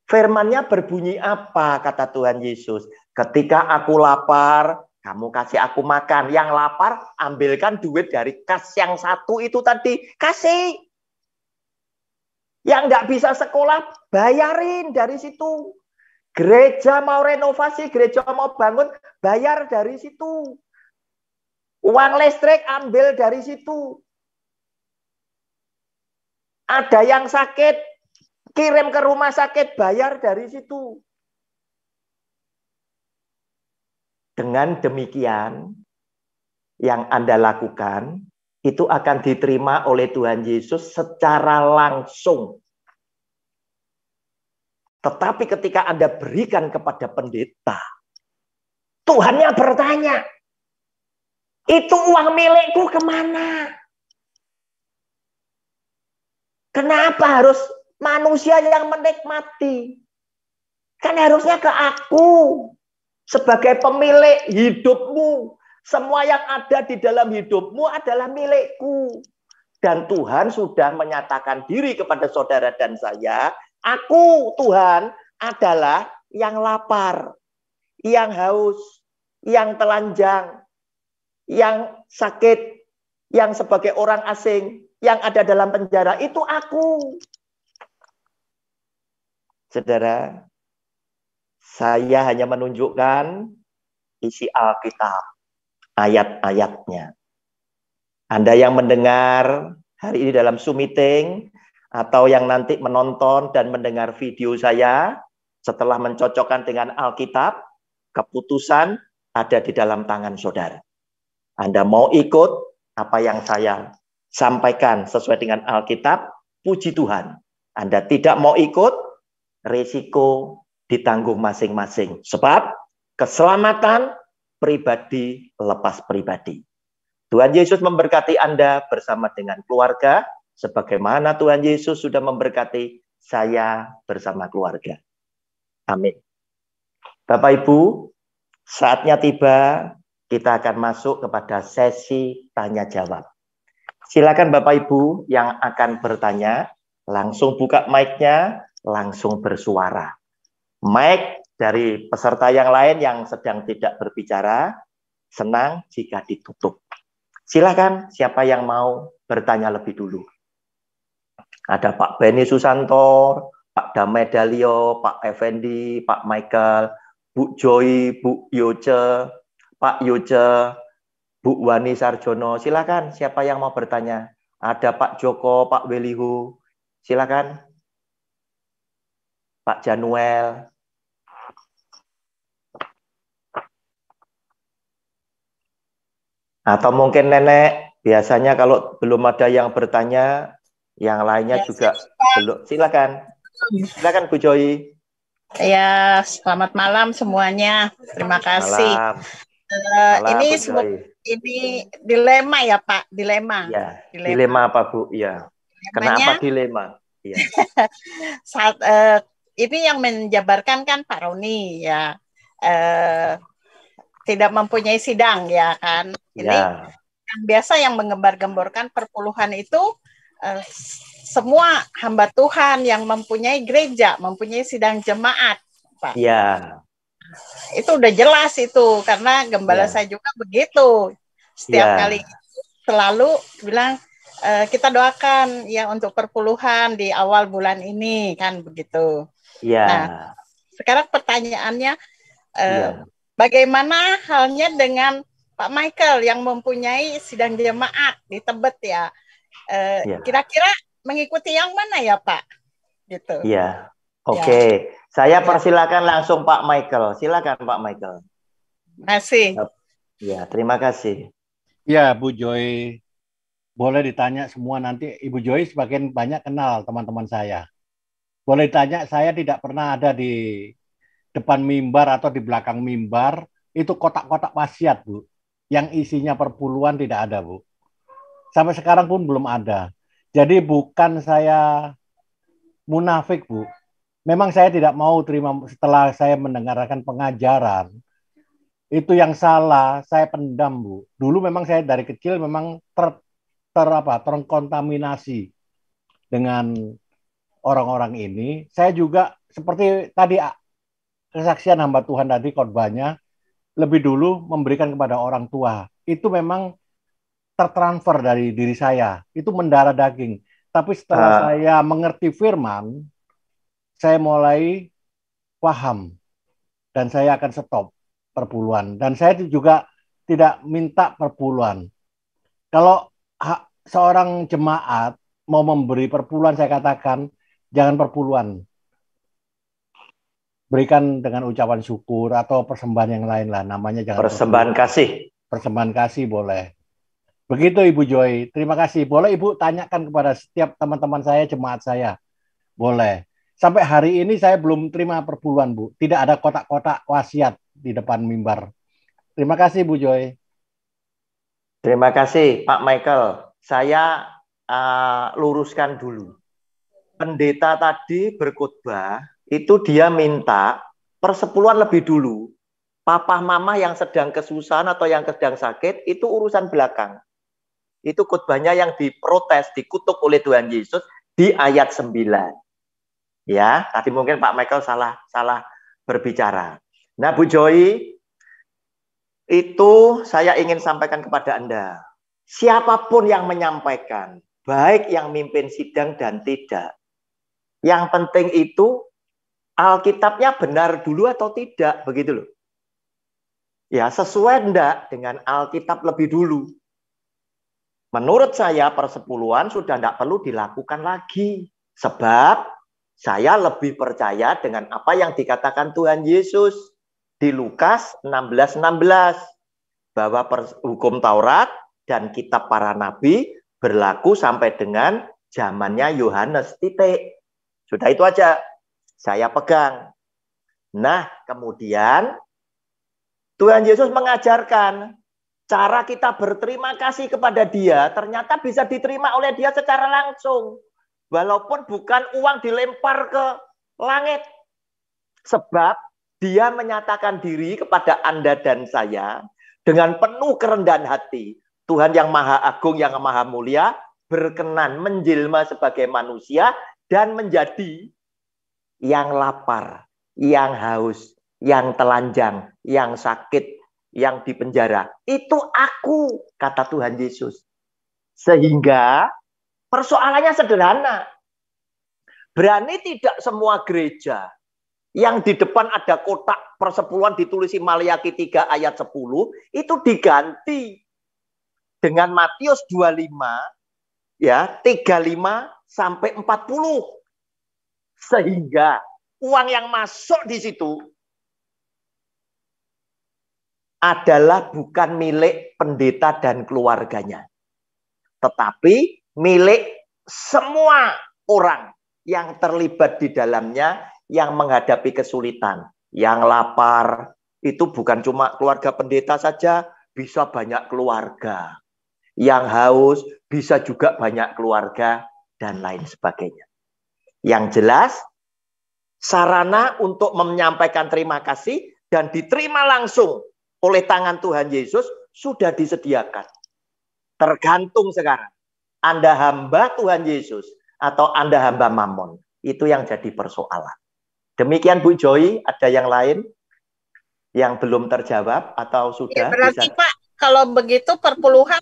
Firman-Nya berbunyi apa, kata Tuhan Yesus? Ketika aku lapar, kamu kasih aku makan. Yang lapar, ambilkan duit dari kas yang satu itu tadi. Kasih. Yang nggak bisa sekolah, bayarin dari situ. Gereja mau renovasi, gereja mau bangun, bayar dari situ. Uang listrik, ambil dari situ. Ada yang sakit, kirim ke rumah sakit, bayar dari situ. Dengan demikian, yang Anda lakukan, itu akan diterima oleh Tuhan Yesus secara langsung. Tetapi ketika Anda berikan kepada pendeta, Tuhannya bertanya, itu uang milikku kemana? Kenapa harus manusia yang menikmati? Kan harusnya ke aku. Sebagai pemilik hidupmu. Semua yang ada di dalam hidupmu adalah milikku. Dan Tuhan sudah menyatakan diri kepada saudara dan saya. Aku, Tuhan, adalah yang lapar. Yang haus. Yang telanjang. Yang sakit. Yang sebagai orang asing. Yang ada dalam penjara, itu aku. Saudara, saya hanya menunjukkan isi Alkitab, ayat-ayatnya. Anda yang mendengar hari ini dalam Zoom meeting, atau yang nanti menonton dan mendengar video saya, setelah mencocokkan dengan Alkitab, keputusan ada di dalam tangan saudara. Anda mau ikut apa yang saya sampaikan sesuai dengan Alkitab, puji Tuhan. Anda tidak mau ikut, risiko ditanggung masing-masing. Sebab keselamatan pribadi lepas pribadi. Tuhan Yesus memberkati Anda bersama dengan keluarga, sebagaimana Tuhan Yesus sudah memberkati saya bersama keluarga. Amin. Bapak Ibu, saatnya tiba, kita akan masuk kepada sesi tanya jawab. Silakan Bapak Ibu yang akan bertanya, langsung buka mic-nya, langsung bersuara. Mic dari peserta yang lain yang sedang tidak berbicara, senang jika ditutup. Silakan siapa yang mau bertanya lebih dulu. Ada Pak Beni Susanto, Pak Damai Dalio, Pak Effendi, Pak Michael, Bu Joy, Bu Yoce, Pak Yoce, Bu Wani Sarjono, silakan siapa yang mau bertanya. Ada Pak Joko, Pak Welihu, silakan. Pak Januel. Atau mungkin Nenek Biasanya kalau belum ada yang bertanya, yang lainnya Ya, juga belum. Silakan. Silakan Bu Joy. ya, selamat malam semuanya. Terima kasih. Malam. Malam Ini Bu Joy. ini dilema ya Pak, dilema. Ya, dilema apa Bu? Ya. Kenapa dilema? Ya. Saat ini yang menjabarkan kan Pak Roni ya, tidak mempunyai sidang ya kan. Ini Ya. yang biasa yang mengembar-gemborkan perpuluhan itu semua hamba Tuhan yang mempunyai gereja, mempunyai sidang jemaat, Pak. Ya. Itu udah jelas itu, karena gembala Ya. saya juga begitu. Setiap Ya. kali selalu bilang kita doakan ya untuk perpuluhan di awal bulan ini kan begitu. Ya. Nah, sekarang pertanyaannya Ya. bagaimana halnya dengan Pak Michael yang mempunyai sidang jemaat di Tebet ya? Ya. Kira-kira mengikuti yang mana ya Pak? Gitu. Ya. Oke. Saya persilakan langsung Pak Michael. Silakan Pak Michael. Masih. Ya, terima kasih. Ya, Bu Joy, boleh ditanya semua nanti. Ibu Joy sebagian banyak kenal teman-teman saya. Boleh ditanya, saya tidak pernah ada di depan mimbar atau di belakang mimbar. Itu kotak-kotak wasiat, Bu. Yang isinya perpuluhan tidak ada, Bu. Sampai sekarang pun belum ada. Jadi bukan saya munafik, Bu. Memang saya tidak mau terima setelah saya mendengarkan pengajaran. Itu yang salah, saya pendam, Bu. Dulu memang saya dari kecil memang terkontaminasi dengan orang-orang ini. Saya juga seperti tadi kesaksian hamba Tuhan tadi khotbahnya, lebih dulu memberikan kepada orang tua. Itu memang tertransfer dari diri saya. Itu mendarah daging. Tapi setelah saya mengerti firman, saya mulai paham dan saya akan stop perpuluhan. Dan saya juga tidak minta perpuluhan. Kalau seorang jemaat mau memberi perpuluhan, saya katakan jangan perpuluhan. Berikan dengan ucapan syukur atau persembahan yang lain lah. Namanya jangan persembahan kasih. Persembahan kasih boleh. Begitu Ibu Joy. Terima kasih. Boleh Ibu tanyakan kepada setiap teman-teman saya, jemaat saya. Boleh. Sampai hari ini saya belum terima perpuluhan, Bu. Tidak ada kotak-kotak wasiat di depan mimbar. Terima kasih, Bu Joy. Terima kasih, Pak Michael. Saya luruskan dulu. Pendeta tadi berkhotbah, itu dia minta persepuluhan lebih dulu. Papa mama yang sedang kesusahan atau yang sedang sakit, itu urusan belakang. Itu khotbahnya yang diprotes, dikutuk oleh Tuhan Yesus di ayat 9. Ya, tadi mungkin Pak Michael salah berbicara. Nah, Bu Joy, itu saya ingin sampaikan kepada Anda. Siapapun yang menyampaikan, baik yang mimpin sidang dan tidak, yang penting itu Alkitabnya benar dulu atau tidak, begitu loh. Ya, sesuai enggak dengan Alkitab lebih dulu. Menurut saya persepuluhan sudah enggak perlu dilakukan lagi. Sebab saya lebih percaya dengan apa yang dikatakan Tuhan Yesus di Lukas 16:16 bahwa hukum Taurat dan kitab para nabi berlaku sampai dengan zamannya Yohanes, titik. Sudah itu aja saya pegang. Nah, kemudian Tuhan Yesus mengajarkan cara kita berterima kasih kepada Dia ternyata bisa diterima oleh Dia secara langsung. Walaupun bukan uang dilempar ke langit. Sebab Dia menyatakan diri kepada Anda dan saya dengan penuh kerendahan hati. Tuhan yang maha agung, yang maha mulia, berkenan menjelma sebagai manusia dan menjadi yang lapar, yang haus, yang telanjang, yang sakit, yang dipenjara. Itu aku, kata Tuhan Yesus. Sehingga persoalannya sederhana. Berani tidak semua gereja yang di depan ada kotak persepuluhan ditulisi Maliaki 3 ayat 10 itu diganti dengan Matius 25 ya 35 sampai 40. Sehingga uang yang masuk di situ adalah bukan milik pendeta dan keluarganya. tetapi milik semua orang yang terlibat di dalamnya, yang menghadapi kesulitan, yang lapar. Itu bukan cuma keluarga pendeta saja, bisa banyak keluarga. Yang haus bisa juga banyak keluarga dan lain sebagainya. Yang jelas, sarana untuk menyampaikan terima kasih dan diterima langsung oleh tangan Tuhan Yesus sudah disediakan. Tergantung sekarang, Anda hamba Tuhan Yesus atau Anda hamba Mammon. Itu yang jadi persoalan. Demikian Bu Joy, ada yang lain yang belum terjawab atau sudah? Ya, berarti bisa... Pak, kalau begitu perpuluhan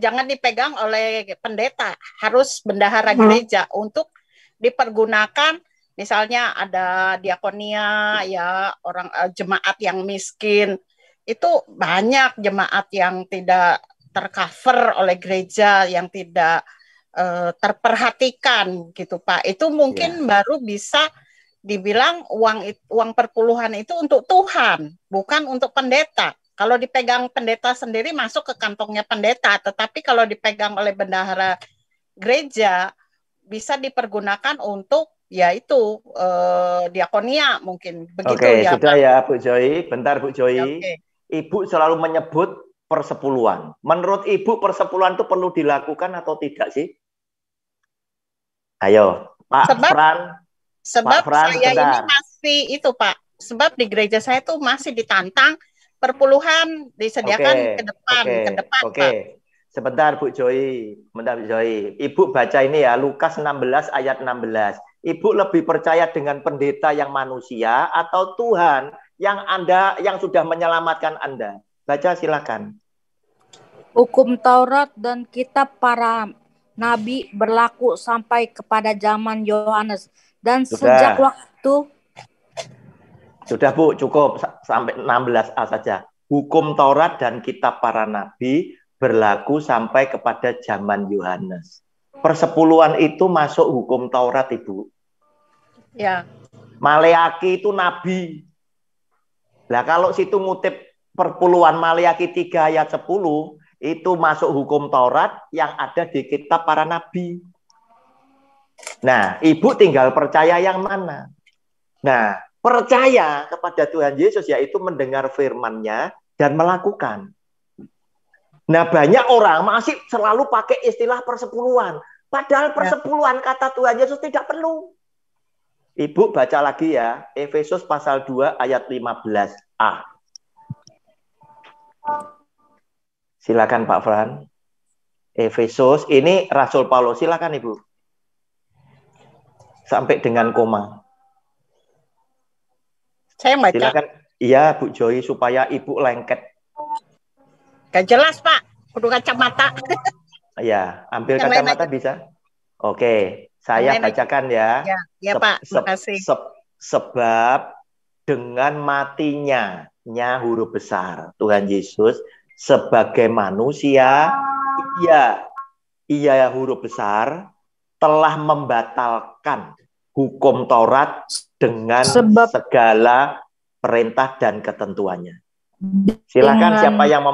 jangan dipegang oleh pendeta, harus bendahara gereja untuk dipergunakan. Misalnya ada diakonia, ya orang jemaat yang miskin, itu banyak jemaat yang tidak tercover oleh gereja, yang tidak terperhatikan gitu Pak. Itu mungkin baru bisa dibilang uang perpuluhan itu untuk Tuhan, bukan untuk pendeta. Kalau dipegang pendeta sendiri masuk ke kantongnya pendeta, tetapi kalau dipegang oleh bendahara gereja bisa dipergunakan untuk yaitu diakonia mungkin begitu. Oke, ya sudah Pak. Ya Bu Joy, bentar Bu Joy. Oke. Ibu selalu menyebut persepuluhan. Menurut Ibu persepuluhan itu perlu dilakukan atau tidak sih? Ayo, Pak Fran. Sebab Pak Fran, saya bentar. ini masih itu Pak, sebab di gereja saya tuh masih ditantang perpuluhan disediakan ke depan Pak. Sebentar Bu Joy, Ibu baca ini ya, Lukas 16 ayat 16. Ibu lebih percaya dengan pendeta yang manusia atau Tuhan yang sudah menyelamatkan Anda? Baca silakan. Hukum Taurat dan kitab para nabi berlaku sampai kepada zaman Yohanes, dan sejak waktu... Sudah Bu, cukup sampai 16a saja. Hukum Taurat dan kitab para nabi berlaku sampai kepada zaman Yohanes. Persepuluhan itu masuk hukum Taurat, Ibu. Ya. Maleaki itu nabi. Nah, kalau situ ngutip perpuluhan Maleaki 3 ayat 10, itu masuk hukum Taurat yang ada di kitab para nabi. Nah, Ibu tinggal percaya yang mana? Nah, percaya kepada Tuhan Yesus yaitu mendengar firman-Nya dan melakukan. Nah, banyak orang masih selalu pakai istilah persepuluhan. Padahal persepuluhan kata Tuhan Yesus tidak perlu. Ibu baca lagi ya, Efesus pasal 2 ayat 15a. Silakan Pak Fran. Efesus, ini Rasul Paulus, silakan Ibu. Sampai dengan koma. Saya baca. Silakan. Iya Bu Joy, supaya Ibu lengket. Gak jelas Pak, kudu kacamata. Ya, ambil kacamata bisa. Oke, saya bacakan ya. Ya Pak, makasih. Sebab dengan matinya huruf besar Tuhan Yesus sebagai manusia, ia huruf besar telah membatalkan hukum Taurat dengan segala perintah dan ketentuannya. Silakan siapa yang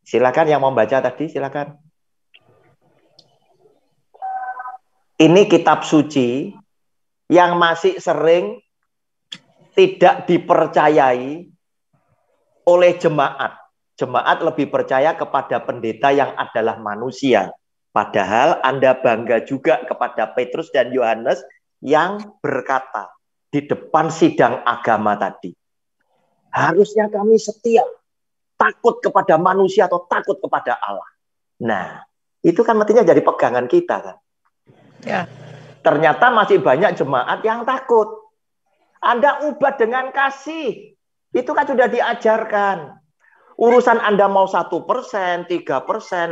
silakan yang membaca tadi, silakan. Ini kitab suci yang masih sering tidak dipercayai oleh jemaat. Jemaat lebih percaya kepada pendeta yang adalah manusia. Padahal Anda bangga juga kepada Petrus dan Yohanes yang berkata di depan sidang agama tadi, harusnya kami setia, takut kepada manusia atau takut kepada Allah. Nah, itu kan mestinya jadi pegangan kita kan. Ya. Ternyata masih banyak jemaat yang takut. Anda ubah dengan kasih. Itu kan sudah diajarkan. Urusan Anda mau 1%, 3%, 5%, 10%,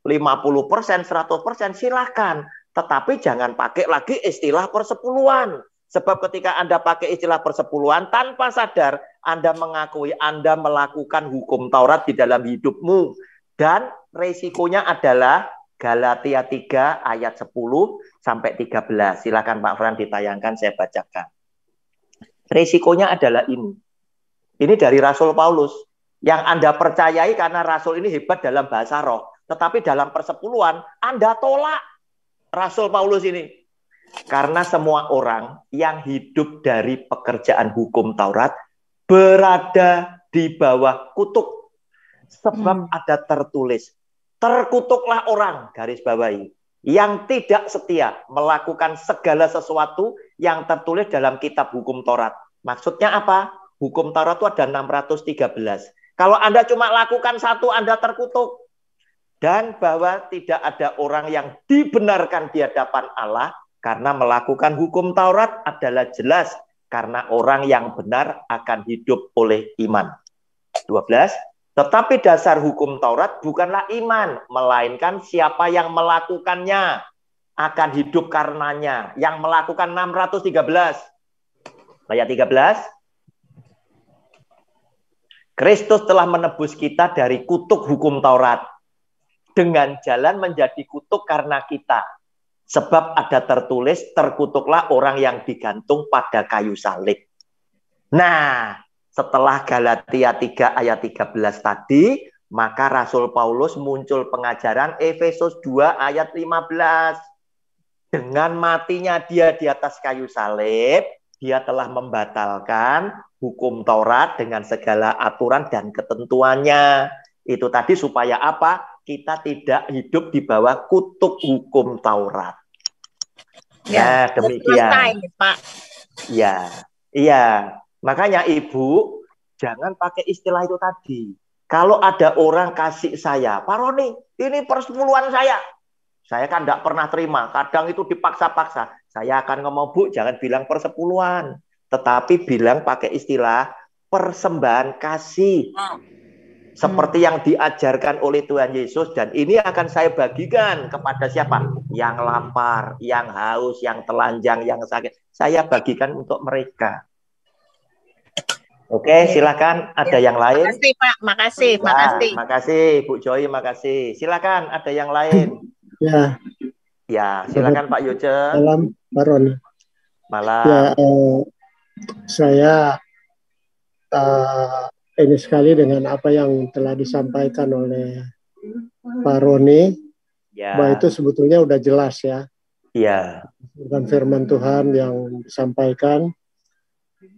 50%, 100%, silakan. Tetapi jangan pakai lagi istilah persepuluhan. Sebab ketika Anda pakai istilah persepuluhan, tanpa sadar Anda mengakui Anda melakukan hukum Taurat di dalam hidupmu. Dan resikonya adalah Galatia 3 ayat 10 sampai 13. Silakan Pak Fran ditayangkan, saya bacakan. Resikonya adalah ini. Ini dari Rasul Paulus. Yang Anda percayai karena Rasul ini hebat dalam bahasa roh. Tetapi dalam persepuluhan, Anda tolak Rasul Paulus ini. Karena semua orang yang hidup dari pekerjaan hukum Taurat berada di bawah kutuk. Sebab ada tertulis, terkutuklah orang, garis bawahi, yang tidak setia melakukan segala sesuatu yang tertulis dalam kitab hukum Taurat. Maksudnya apa? Hukum Taurat itu ada 613. Kalau Anda cuma lakukan satu, Anda terkutuk. Dan bahwa tidak ada orang yang dibenarkan di hadapan Allah karena melakukan hukum Taurat adalah jelas karena orang yang benar akan hidup oleh iman. 12. Tetapi dasar hukum Taurat bukanlah iman, melainkan siapa yang melakukannya akan hidup karenanya. Yang melakukan 613. Ayat 13. Kristus telah menebus kita dari kutuk hukum Taurat dengan jalan menjadi kutuk karena kita. Sebab ada tertulis, terkutuklah orang yang digantung pada kayu salib. Nah, setelah Galatia 3 ayat 13 tadi, maka Rasul Paulus muncul pengajaran Efesus 2 ayat 15. Dengan matinya dia di atas kayu salib, dia telah membatalkan hukum Taurat dengan segala aturan dan ketentuannya. Itu tadi supaya apa? Kita tidak hidup di bawah kutuk hukum Taurat. Ya, Nah, demikian. selesai, Pak. Ya, iya. Makanya Ibu, jangan pakai istilah itu tadi. Kalau ada orang kasih saya, Pak Roni, ini persepuluhan saya. Saya kan tidak pernah terima. Kadang itu dipaksa-paksa. Saya akan ngomong, Bu, jangan bilang persepuluhan. Tetapi bilang pakai istilah persembahan kasih. Seperti yang diajarkan oleh Tuhan Yesus. Dan ini akan saya bagikan kepada siapa? Yang lapar, yang haus, yang telanjang, yang sakit. Saya bagikan untuk mereka. Oke, silakan. Ada yang lain? Makasih, Pak. Makasih, Ya, makasih. makasih, Bu Joy, makasih. Silakan, ada yang lain? Ya, Ya, silakan Pak Yoce. malam, Pak Roni. Malam. Ya, saya ini sekali dengan apa yang telah disampaikan oleh Pak Roni, bahwa itu sebetulnya udah jelas ya. Iya. Dengan firman Tuhan yang disampaikan.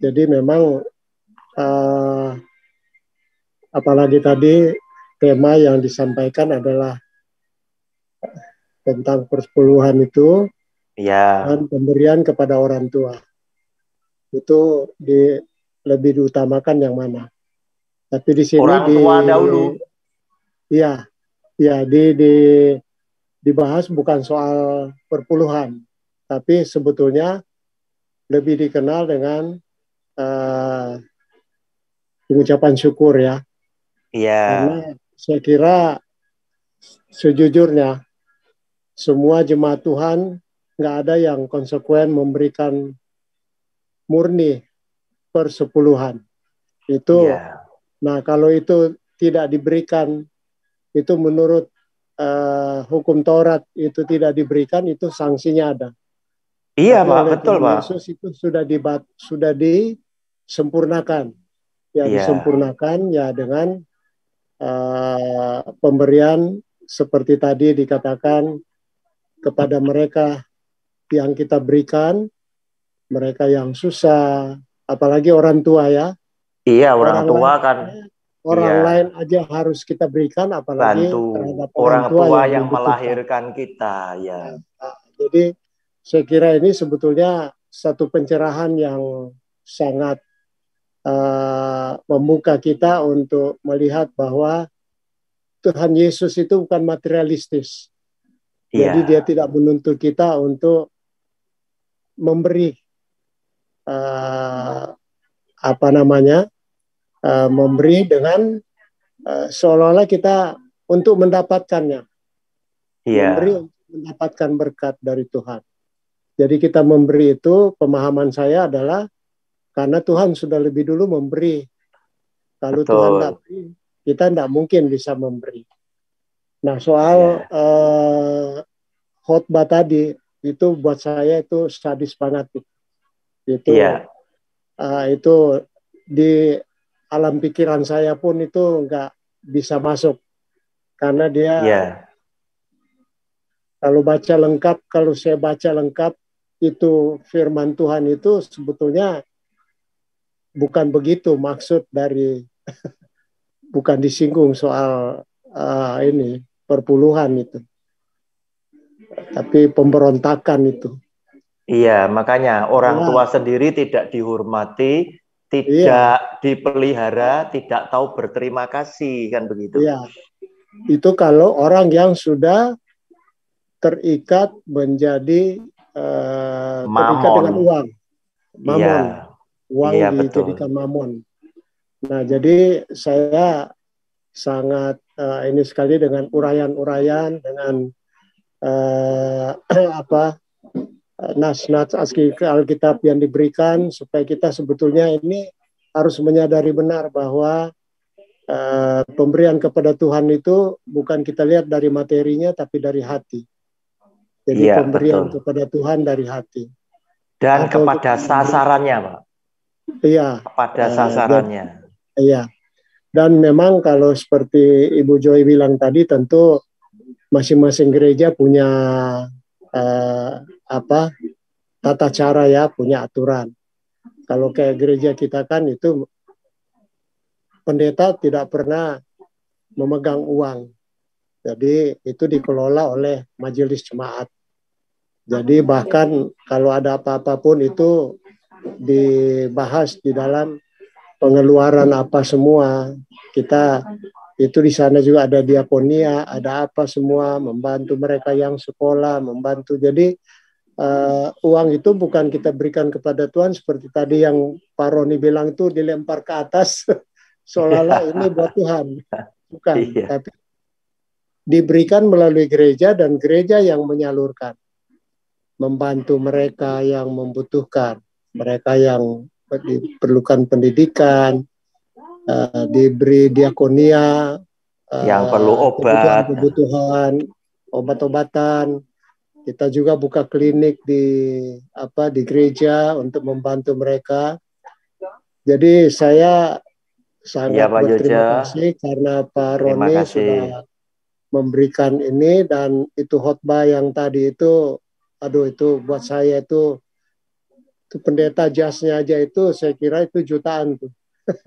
Jadi memang apalagi tadi tema yang disampaikan adalah tentang persepuluhan itu dan pemberian kepada orang tua. Itu lebih diutamakan yang mana? Tapi di sini orang tua dahulu. Iya, dibahas bukan soal perpuluhan, tapi sebetulnya lebih dikenal dengan pengucapan syukur ya. Iya. Karena saya kira sejujurnya semua jemaat Tuhan nggak ada yang konsekuen memberikan murni persepuluhan. Itu, nah kalau itu tidak diberikan, itu menurut hukum Taurat itu tidak diberikan, itu sanksinya ada. Iya, Pak, betul, Pak. Yesus itu sudah disempurnakan. Ya, disempurnakan ya dengan pemberian seperti tadi dikatakan kepada mereka yang kita berikan, mereka yang susah, apalagi orang tua ya. Iya, orang tua kan. Orang lain aja harus kita berikan, apalagi terhadap orang tua yang melahirkan kita. Ya. Jadi saya kira ini sebetulnya satu pencerahan yang sangat membuka kita untuk melihat bahwa Tuhan Yesus itu bukan materialistis. Jadi dia tidak menuntut kita untuk memberi memberi dengan seolah-olah kita untuk mendapatkannya. Memberi untuk mendapatkan berkat dari Tuhan. Jadi kita memberi itu, pemahaman saya adalah karena Tuhan sudah lebih dulu memberi. Kalau Tuhan tidak beri, kita tidak mungkin bisa memberi. Nah, soal khotbah tadi, itu buat saya itu sadis fanatik. Itu alam pikiran saya pun itu nggak bisa masuk. Karena dia kalau saya baca lengkap, itu firman Tuhan itu sebetulnya bukan begitu maksud dari, bukan disinggung soal ini perpuluhan itu, tapi pemberontakan itu. Iya, makanya orang tua sendiri tidak dihormati, tidak dipelihara, tidak tahu berterima kasih, kan begitu. Iya, itu kalau orang yang sudah terikat menjadi terikat dengan uang, mamon, uang dijadikan mamon. Nah, jadi saya sangat ini sekali dengan uraian-uraian, dengan nas-nas Alkitab yang diberikan, supaya kita sebetulnya ini harus menyadari benar bahwa pemberian kepada Tuhan itu bukan kita lihat dari materinya, tapi dari hati. Jadi pemberian kepada Tuhan dari hati. Dan kepada sasarannya, Pak. Iya. Kepada sasarannya. Iya. Dan memang kalau seperti Ibu Joy bilang tadi, tentu masing-masing gereja punya tata cara ya, punya aturan. Kalau kayak gereja kita kan itu pendeta tidak pernah memegang uang. Jadi itu dikelola oleh majelis jemaat. Jadi bahkan kalau ada apa-apa pun itu dibahas di dalam pengeluaran apa semua. Kita itu di sana juga ada diakonia, ada apa semua, membantu mereka yang sekolah, membantu. Jadi uang itu bukan kita berikan kepada Tuhan seperti tadi yang Pak Roni bilang itu dilempar ke atas seolah-olah ini buat Tuhan. Bukan, tapi diberikan melalui gereja dan gereja yang menyalurkan, membantu mereka yang membutuhkan, mereka yang diperlukan pendidikan, diberi diakonia, yang perlu obat, kebutuhan obat-obatan. Kita juga buka klinik di gereja untuk membantu mereka. Jadi saya sangat berterima kasih karena Pak Roni sudah memberikan ini, dan itu khotbah yang tadi itu, itu buat saya itu pendeta jasnya aja itu saya kira itu jutaan tuh.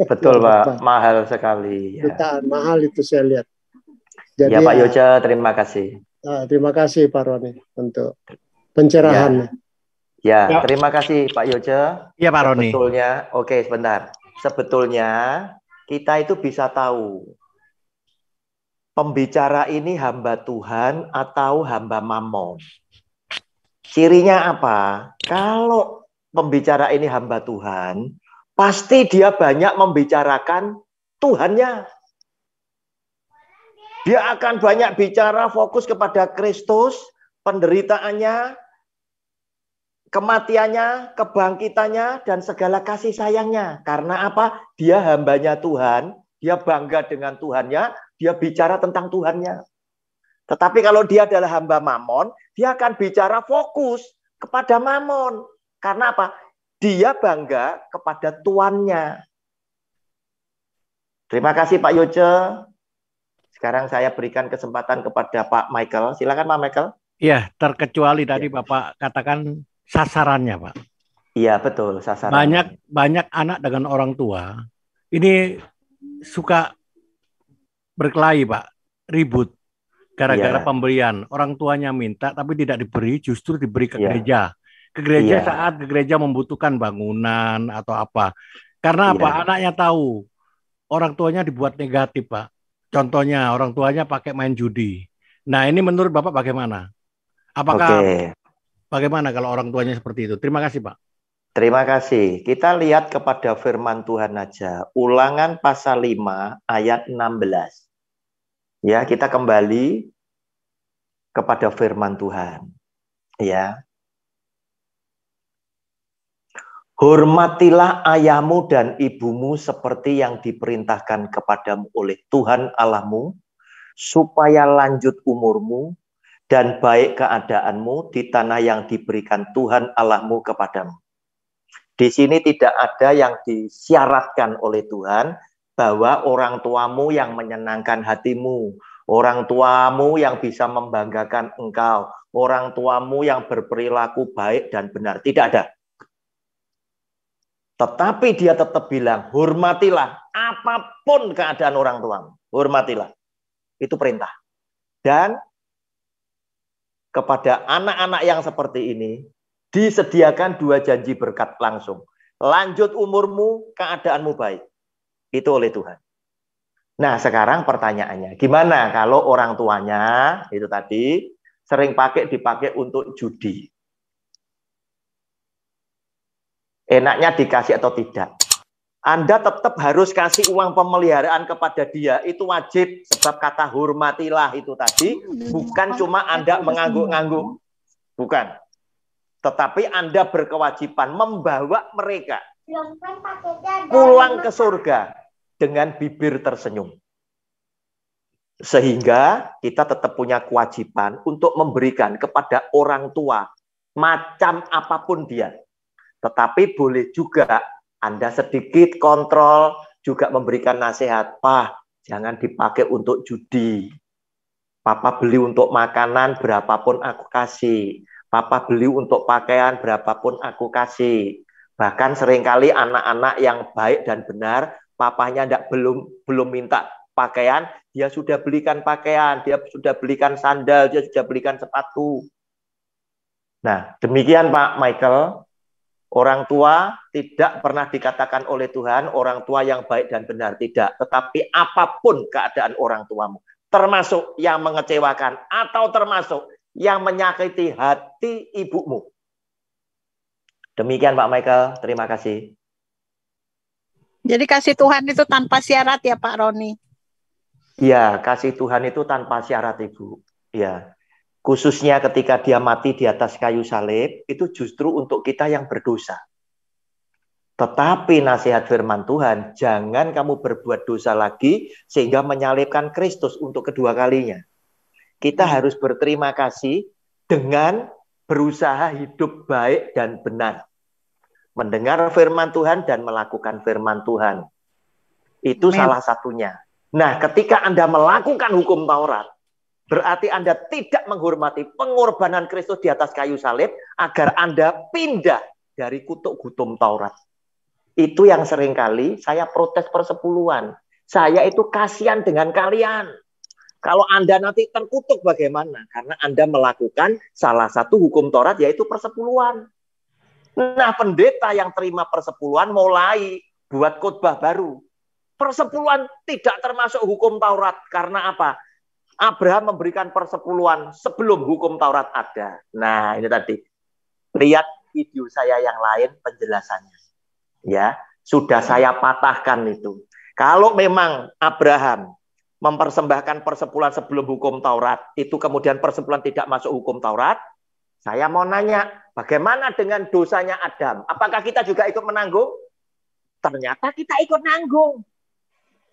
Betul Pak, mahal sekali. Jutaan, mahal itu saya lihat. Jadi, ya Pak Yoce, terima kasih. Terima kasih Pak Roni untuk pencerahannya. Ya, terima kasih Pak Yoce. Ya Pak Roni. Sebetulnya, oke sebentar. Sebetulnya kita itu bisa tahu pembicara ini hamba Tuhan atau hamba mamon. Cirinya apa? Kalau pembicara ini hamba Tuhan, pasti dia banyak membicarakan Tuhannya. Dia akan banyak bicara fokus kepada Kristus, penderitaannya, kematiannya, kebangkitannya, dan segala kasih sayangnya. Karena apa? Dia hambanya Tuhan, dia bangga dengan Tuhannya, dia bicara tentang Tuhannya. Tetapi kalau dia adalah hamba mamon, dia akan bicara fokus kepada mamon. Karena apa? Dia bangga kepada tuannya. Terima kasih Pak Yoce. Sekarang saya berikan kesempatan kepada Pak Michael. Silakan Pak Michael. Iya, terkecuali tadi Bapak katakan sasarannya, Pak. Iya, betul, sasarannya. Banyak anak dengan orang tua ini suka berkelahi, Pak, ribut gara-gara pemberian. Orang tuanya minta tapi tidak diberi, justru diberi ke gereja. Ke gereja saat ke gereja membutuhkan bangunan atau apa. Karena apa? Anaknya tahu orang tuanya dibuat negatif, Pak. Contohnya orang tuanya pakai main judi. Nah, ini menurut Bapak bagaimana? Apakah bagaimana kalau orang tuanya seperti itu? Terima kasih, Pak. Terima kasih. Kita lihat kepada firman Tuhan aja. Ulangan pasal 5 ayat 16. Ya, kita kembali kepada firman Tuhan. Ya. Hormatilah ayahmu dan ibumu seperti yang diperintahkan kepadamu oleh Tuhan Allahmu, supaya lanjut umurmu dan baik keadaanmu di tanah yang diberikan Tuhan Allahmu kepadamu. Di sini tidak ada yang disyaratkan oleh Tuhan, bahwa orang tuamu yang menyenangkan hatimu, orang tuamu yang bisa membanggakan engkau, orang tuamu yang berperilaku baik dan benar. Tidak ada. Tetapi dia tetap bilang, hormatilah apapun keadaan orang tuamu. Hormatilah. Itu perintah. Dan kepada anak-anak yang seperti ini, disediakan 2 janji berkat langsung. Lanjut umurmu, keadaanmu baik. Itu oleh Tuhan. Nah, sekarang pertanyaannya, gimana kalau orang tuanya, itu tadi, sering dipakai untuk judi? Enaknya dikasih atau tidak? Anda tetap harus kasih uang pemeliharaan kepada dia, itu wajib, sebab kata hormatilah itu tadi, bukan cuma Anda mengangguk-ngangguk. Bukan. Tetapi Anda berkewajiban membawa mereka pulang ke surga dengan bibir tersenyum. Sehingga kita tetap punya kewajiban untuk memberikan kepada orang tua macam apapun dia. Tetapi boleh juga Anda sedikit kontrol, juga memberikan nasihat. Pak, jangan dipakai untuk judi. Papa beli untuk makanan berapapun aku kasih. Papa beli untuk pakaian berapapun aku kasih. Bahkan seringkali anak-anak yang baik dan benar, papanya belum minta pakaian, dia sudah belikan pakaian, dia sudah belikan sandal, dia sudah belikan sepatu. Nah, demikian Pak Michael, orang tua tidak pernah dikatakan oleh Tuhan orang tua yang baik dan benar, tidak. Tetapi apapun keadaan orang tuamu, termasuk yang mengecewakan atau termasuk yang menyakiti hati ibumu. Demikian Pak Michael, terima kasih. Jadi kasih Tuhan itu tanpa syarat ya Pak Roni? Ya, kasih Tuhan itu tanpa syarat Ibu. Ya, khususnya ketika dia mati di atas kayu salib, itu justru untuk kita yang berdosa. Tetapi nasihat firman Tuhan, jangan kamu berbuat dosa lagi sehingga menyalibkan Kristus untuk kedua kalinya. Kita harus berterima kasih dengan berusaha hidup baik dan benar. Mendengar firman Tuhan dan melakukan firman Tuhan. Itu salah satunya. Nah, ketika Anda melakukan hukum Taurat, berarti Anda tidak menghormati pengorbanan Kristus di atas kayu salib agar Anda pindah dari kutuk hukum Taurat. Itu yang seringkali saya protes persepuluhan. Saya itu kasihan dengan kalian. Kalau Anda nanti terkutuk bagaimana? Karena Anda melakukan salah satu hukum Taurat yaitu persepuluhan. Nah, pendeta yang terima persepuluhan mulai buat khotbah baru. Persepuluhan tidak termasuk hukum Taurat. Karena apa? Abraham memberikan persepuluhan sebelum hukum Taurat ada. Nah, ini tadi. Lihat video saya yang lain penjelasannya. Ya, sudah saya patahkan itu. Kalau memang Abraham mempersembahkan persepuluhan sebelum hukum Taurat, itu kemudian persepuluhan tidak masuk hukum Taurat, saya mau nanya, bagaimana dengan dosanya Adam? Apakah kita juga ikut menanggung? Ternyata kita ikut nanggung.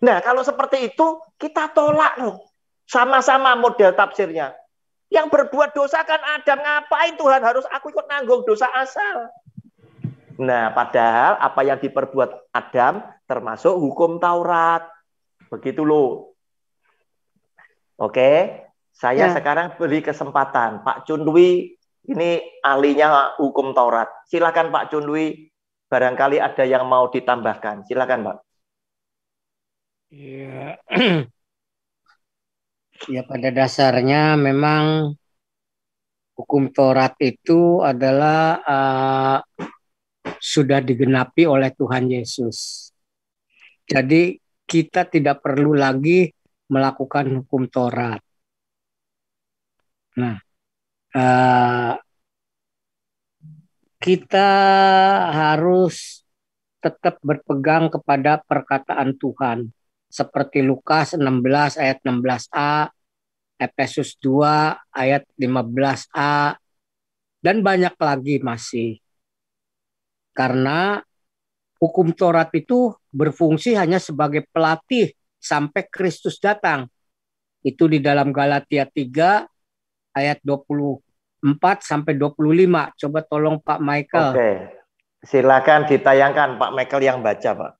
Nah, kalau seperti itu, kita tolak loh. Sama-sama model tafsirnya. Yang berbuat dosa kan Adam, ngapain Tuhan harus aku ikut nanggung dosa asal? Nah, padahal apa yang diperbuat Adam termasuk hukum Taurat. Begitu loh. Oke, saya sekarang beri kesempatan. Pak Cundwi, ini ahlinya hukum Taurat. Silakan Pak Cundwi, barangkali ada yang mau ditambahkan. Silakan Pak. Ya, ya pada dasarnya memang hukum Taurat itu adalah sudah digenapi oleh Tuhan Yesus. Jadi kita tidak perlu lagi melakukan hukum Taurat. Nah, kita harus tetap berpegang kepada perkataan Tuhan. Seperti Lukas 16 ayat 16a, Efesus 2 ayat 15a, dan banyak lagi masih. Karena hukum Taurat itu berfungsi hanya sebagai pelatih sampai Kristus datang. Itu di dalam Galatia 3 ayat 24 sampai 25. Coba tolong Pak Michael. Oke. Silakan ditayangkan Pak Michael yang baca, Pak.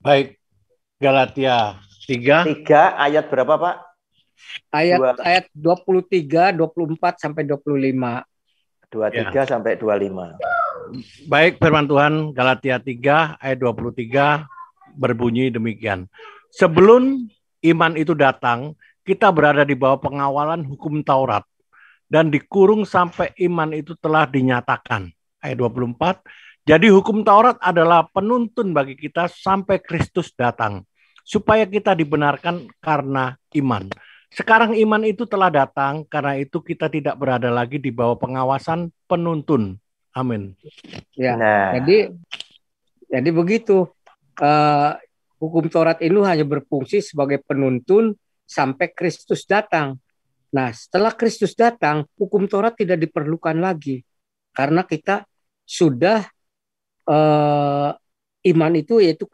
Baik, Galatia 3. 3 ayat berapa, Pak? Ayat 23, 24 sampai 25. 23 sampai 25. Baik, firman Tuhan Galatia 3 ayat 23 berbunyi demikian. Sebelum iman itu datang, kita berada di bawah pengawalan hukum Taurat dan dikurung sampai iman itu telah dinyatakan. Ayat 24. Jadi hukum Taurat adalah penuntun bagi kita sampai Kristus datang, supaya kita dibenarkan karena iman. Sekarang iman itu telah datang, karena itu kita tidak berada lagi di bawah pengawasan penuntun. Amin. Ya, jadi begitu. Hukum Taurat ini hanya berfungsi sebagai penuntun sampai Kristus datang. Nah, setelah Kristus datang, hukum Taurat tidak diperlukan lagi, karena kita sudah iman itu, yaitu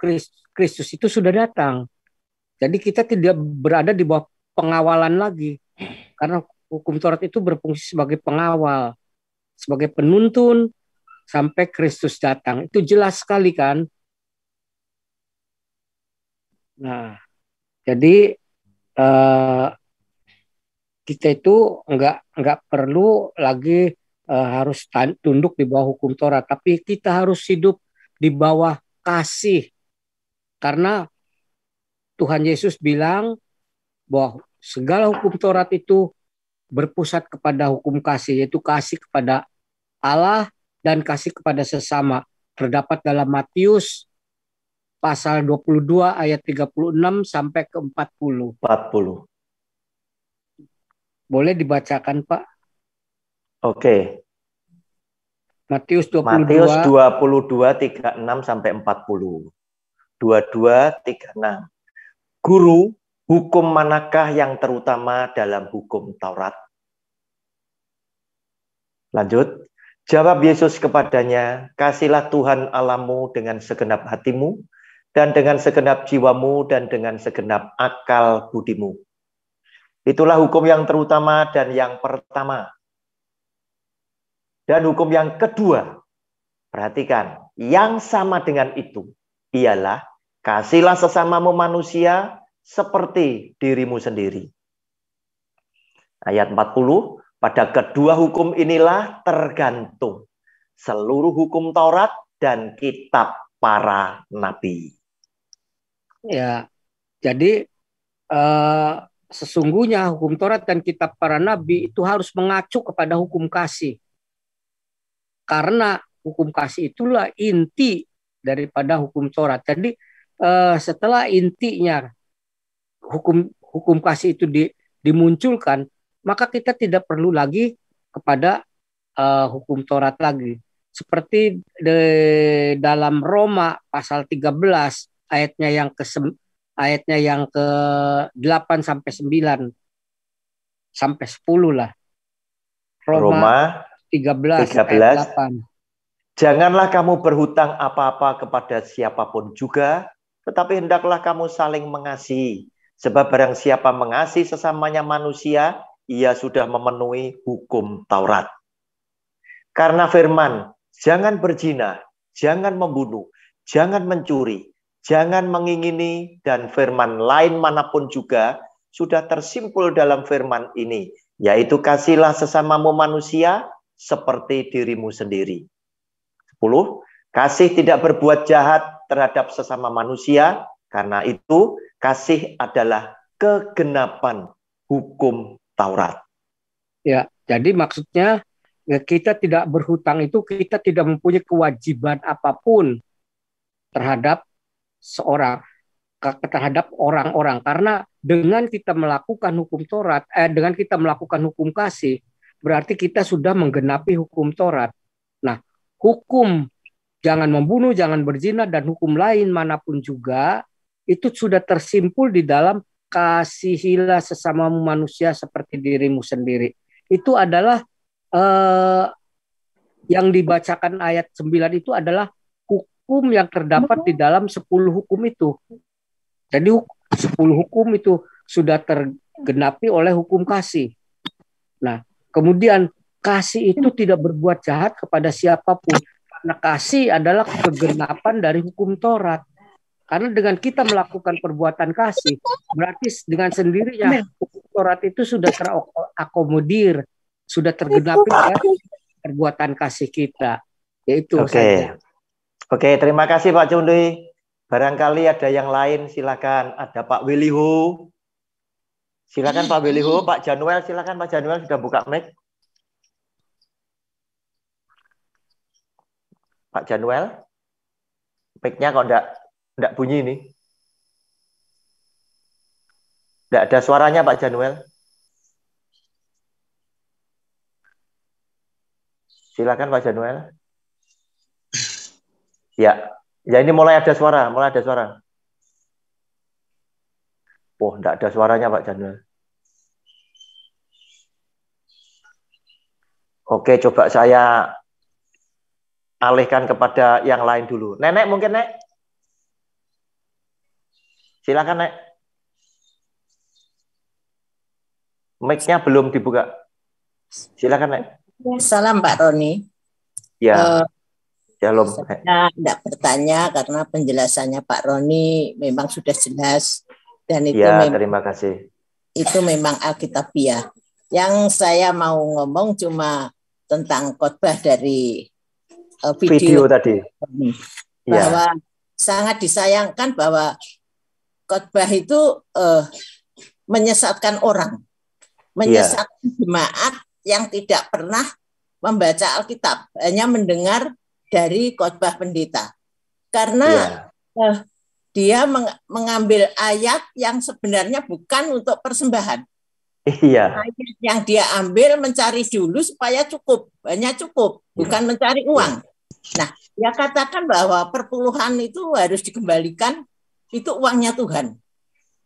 Kristus itu sudah datang. Jadi kita tidak berada di bawah pengawalan lagi, karena hukum Taurat itu berfungsi sebagai pengawal, sebagai penuntun sampai Kristus datang. Itu jelas sekali kan? Nah, jadi kita itu nggak perlu lagi harus tunduk di bawah hukum Taurat, tapi kita harus hidup di bawah kasih, karena Tuhan Yesus bilang bahwa segala hukum Taurat itu berpusat kepada hukum kasih, yaitu kasih kepada Allah dan kasih kepada sesama. Terdapat dalam Matius pasal 22 ayat 36 sampai ke 40. Boleh dibacakan, Pak? Oke. Matius 22 36 sampai 40. 22:36. Guru, hukum manakah yang terutama dalam hukum Taurat? Lanjut. Jawab Yesus kepadanya, kasihlah Tuhan Allahmu dengan segenap hatimu, dan dengan segenap jiwamu, dan dengan segenap akal budimu. Itulah hukum yang terutama dan yang pertama. Dan hukum yang kedua, perhatikan, yang sama dengan itu, ialah kasihlah sesamamu manusia seperti dirimu sendiri. Ayat 40, pada kedua hukum inilah tergantung seluruh hukum Taurat dan kitab para nabi. Ya, jadi sesungguhnya hukum Taurat dan kitab para nabi itu harus mengacu kepada hukum kasih. Karena hukum kasih itulah inti daripada hukum Taurat. Jadi setelah intinya hukum kasih itu dimunculkan, maka kita tidak perlu lagi kepada hukum Taurat lagi. Seperti dalam Roma pasal 13 ayatnya yang ke-8 sampai 9 sampai 10 lah. Roma 13 ayat 8. Janganlah kamu berhutang apa-apa kepada siapapun juga, tetapi hendaklah kamu saling mengasihi. Sebab barang siapa mengasihi sesamanya manusia, ia sudah memenuhi hukum Taurat. Karena firman, jangan berzina, jangan membunuh, jangan mencuri, jangan mengingini, dan firman lain manapun juga sudah tersimpul dalam firman ini, yaitu kasihlah sesamamu manusia seperti dirimu sendiri. 10. Kasih tidak berbuat jahat terhadap sesama manusia, karena itu kasih adalah kegenapan hukum Taurat. Ya, jadi maksudnya kita tidak berhutang itu, kita tidak mempunyai kewajiban apapun terhadap terhadap orang-orang, karena dengan kita melakukan hukum Taurat, dengan kita melakukan hukum kasih, berarti kita sudah menggenapi hukum Taurat. Nah, hukum jangan membunuh, jangan berzina, dan hukum lain manapun juga itu sudah tersimpul di dalam kasihilah sesamamu manusia seperti dirimu sendiri. Itu adalah yang dibacakan ayat 9 itu adalah hukum yang terdapat di dalam 10 hukum itu. Jadi 10 hukum itu sudah tergenapi oleh hukum kasih. Nah, kemudian kasih itu tidak berbuat jahat kepada siapapun, karena kasih adalah kegenapan dari hukum Taurat. Karena dengan kita melakukan perbuatan kasih, berarti dengan sendirinya Taurat itu sudah terakomodir, sudah tergenapi ya perbuatan kasih kita. Yaitu saja. Oke, terima kasih Pak Cundi. Barangkali ada yang lain, silakan. Ada Pak Wiliho. Silakan Pak Wiliho, Pak Januel, silakan Pak Januel sudah buka mic. Pak Januel, mic-nya kok enggak bunyi ini. Enggak ada suaranya Pak Januel. Silakan Pak Januel. Ya, ini mulai ada suara, Oh, enggak ada suaranya Pak Januel. Oke, coba saya alihkan kepada yang lain dulu. Nenek mungkin, Nek? Silakan, Nek. Mic-nya belum dibuka. Silakan, Nek. Salam Pak Roni. Ya. Shalom. Saya tidak bertanya karena penjelasannya Pak Roni memang sudah jelas dan itu ya, terima kasih. Itu memang alkitabiah. Yang saya mau ngomong cuma tentang khotbah dari video tadi. Bahwa sangat disayangkan bahwa khotbah itu menyesatkan orang, menyesatkan jemaat yang tidak pernah membaca Alkitab, hanya mendengar dari khotbah pendeta. Karena dia mengambil ayat yang sebenarnya bukan untuk persembahan. Ayat yang dia ambil mencari dulu supaya cukup, banyak cukup, bukan mencari uang. Nah, dia katakan bahwa perpuluhan itu harus dikembalikan, itu uangnya Tuhan.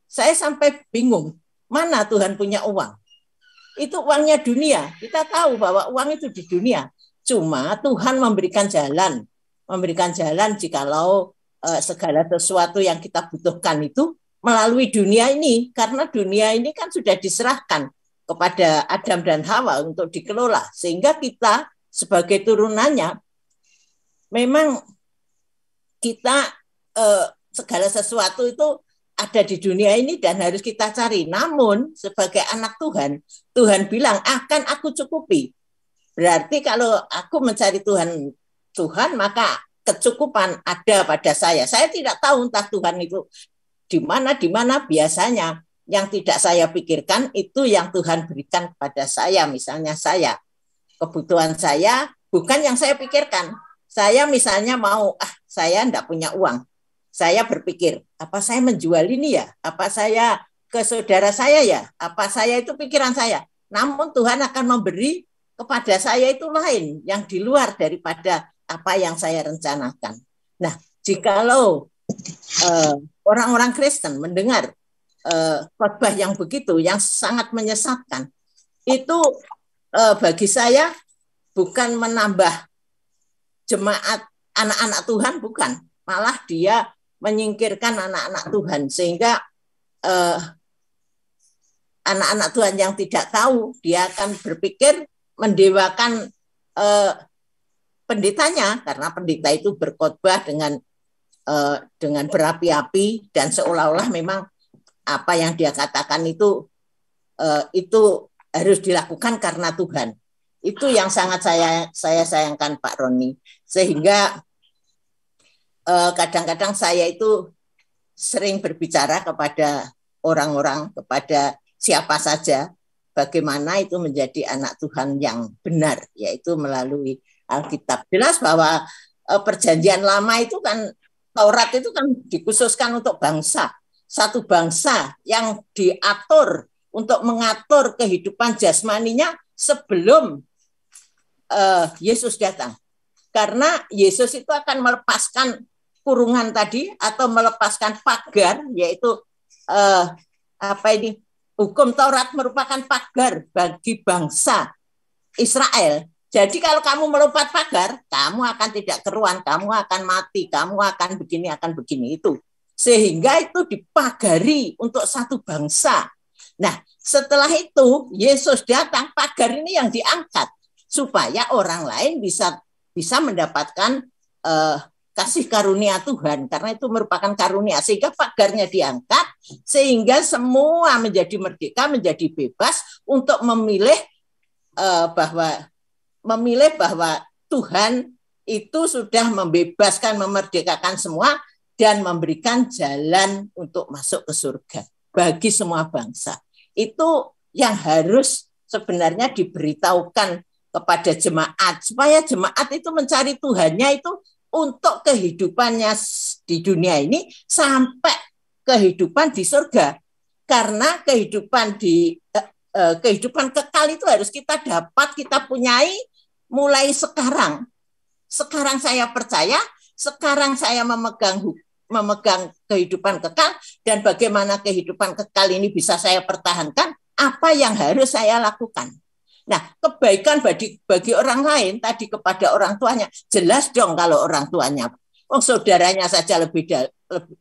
Saya sampai bingung, mana Tuhan punya uang? Itu uangnya dunia. Kita tahu bahwa uang itu di dunia. Cuma Tuhan memberikan jalan jikalau segala sesuatu yang kita butuhkan itu melalui dunia ini. Karena dunia ini kan sudah diserahkan kepada Adam dan Hawa untuk dikelola. Sehingga kita sebagai turunannya, memang kita segala sesuatu itu ada di dunia ini dan harus kita cari. Namun sebagai anak Tuhan, Tuhan bilang akan aku cukupi. Berarti kalau aku mencari Tuhan maka kecukupan ada pada saya. Saya tidak tahu entah Tuhan itu di mana biasanya yang tidak saya pikirkan itu yang Tuhan berikan kepada saya. Misalnya kebutuhan saya bukan yang saya pikirkan. Saya misalnya saya enggak punya uang. Saya berpikir, apa saya menjual ini ya? Apa saya ke saudara saya ya? Apa saya itu pikiran saya? Namun Tuhan akan memberi kepada saya itu lain, yang di luar daripada apa yang saya rencanakan. Nah, jikalau orang-orang Kristen mendengar khotbah yang begitu, yang sangat menyesatkan, itu bagi saya bukan menambah jemaat anak-anak Tuhan, bukan. Malah dia menyingkirkan anak-anak Tuhan, sehingga anak-anak Tuhan yang tidak tahu, dia akan berpikir mendewakan pendetanya, karena pendeta itu berkhotbah dengan berapi-api dan seolah-olah memang apa yang dia katakan itu harus dilakukan karena Tuhan. Itu yang sangat saya sayangkan Pak Roni, sehingga kadang-kadang saya itu sering berbicara kepada orang-orang, kepada siapa saja, bagaimana itu menjadi anak Tuhan yang benar, yaitu melalui Alkitab. Jelas bahwa perjanjian lama itu kan, Taurat itu kan dikhususkan untuk bangsa. Satu bangsa yang diatur untuk mengatur kehidupan jasmaninya sebelum Yesus datang. Karena Yesus itu akan melepaskan kurungan tadi atau melepaskan pagar, yaitu hukum Taurat merupakan pagar bagi bangsa Israel. Jadi kalau kamu melompat pagar, kamu akan tidak keruan, kamu akan mati, kamu akan begini itu. Sehingga itu dipagari untuk satu bangsa. Nah, setelah itu Yesus datang, pagar ini yang diangkat supaya orang lain bisa mendapatkan kasih karunia Tuhan, karena itu merupakan karunia, sehingga pagarnya diangkat, sehingga semua menjadi merdeka, menjadi bebas untuk memilih bahwa Tuhan itu sudah membebaskan, memerdekakan semua, dan memberikan jalan untuk masuk ke surga bagi semua bangsa. Itu yang harus sebenarnya diberitahukan kepada jemaat, supaya jemaat itu mencari Tuhannya itu untuk kehidupannya di dunia ini sampai kehidupan di surga. Karena kehidupan kekal itu harus kita dapat, kita punyai mulai sekarang. Sekarang saya percaya, sekarang saya memegang kehidupan kekal, dan bagaimana kehidupan kekal ini bisa saya pertahankan, apa yang harus saya lakukan. Nah, kebaikan bagi orang lain tadi kepada orang tuanya, jelas dong kalau orang tuanya, saudaranya saja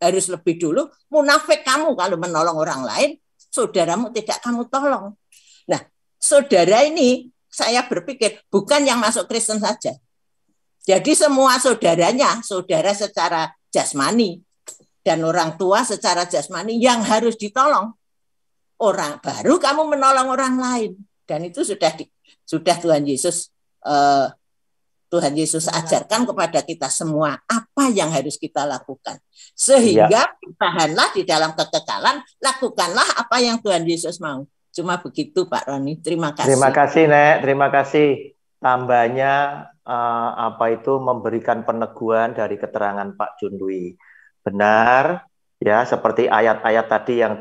harus lebih dulu. Munafik kamu kalau menolong orang lain, saudaramu tidak kamu tolong. Nah, saudara ini saya berpikir bukan yang masuk Kristen saja. Jadi semua saudaranya, saudara secara jasmani dan orang tua secara jasmani yang harus ditolong. Orang baru kamu menolong orang lain, dan itu sudah Tuhan Yesus ajarkan kepada kita semua apa yang harus kita lakukan, sehingga bertahanlah di dalam kekekalan, lakukanlah apa yang Tuhan Yesus mau. Cuma begitu Pak Roni. Terima kasih. Terima kasih Nek, terima kasih. Tambahnya memberikan peneguhan dari keterangan Pak Jundwi. Benar ya, seperti ayat-ayat tadi yang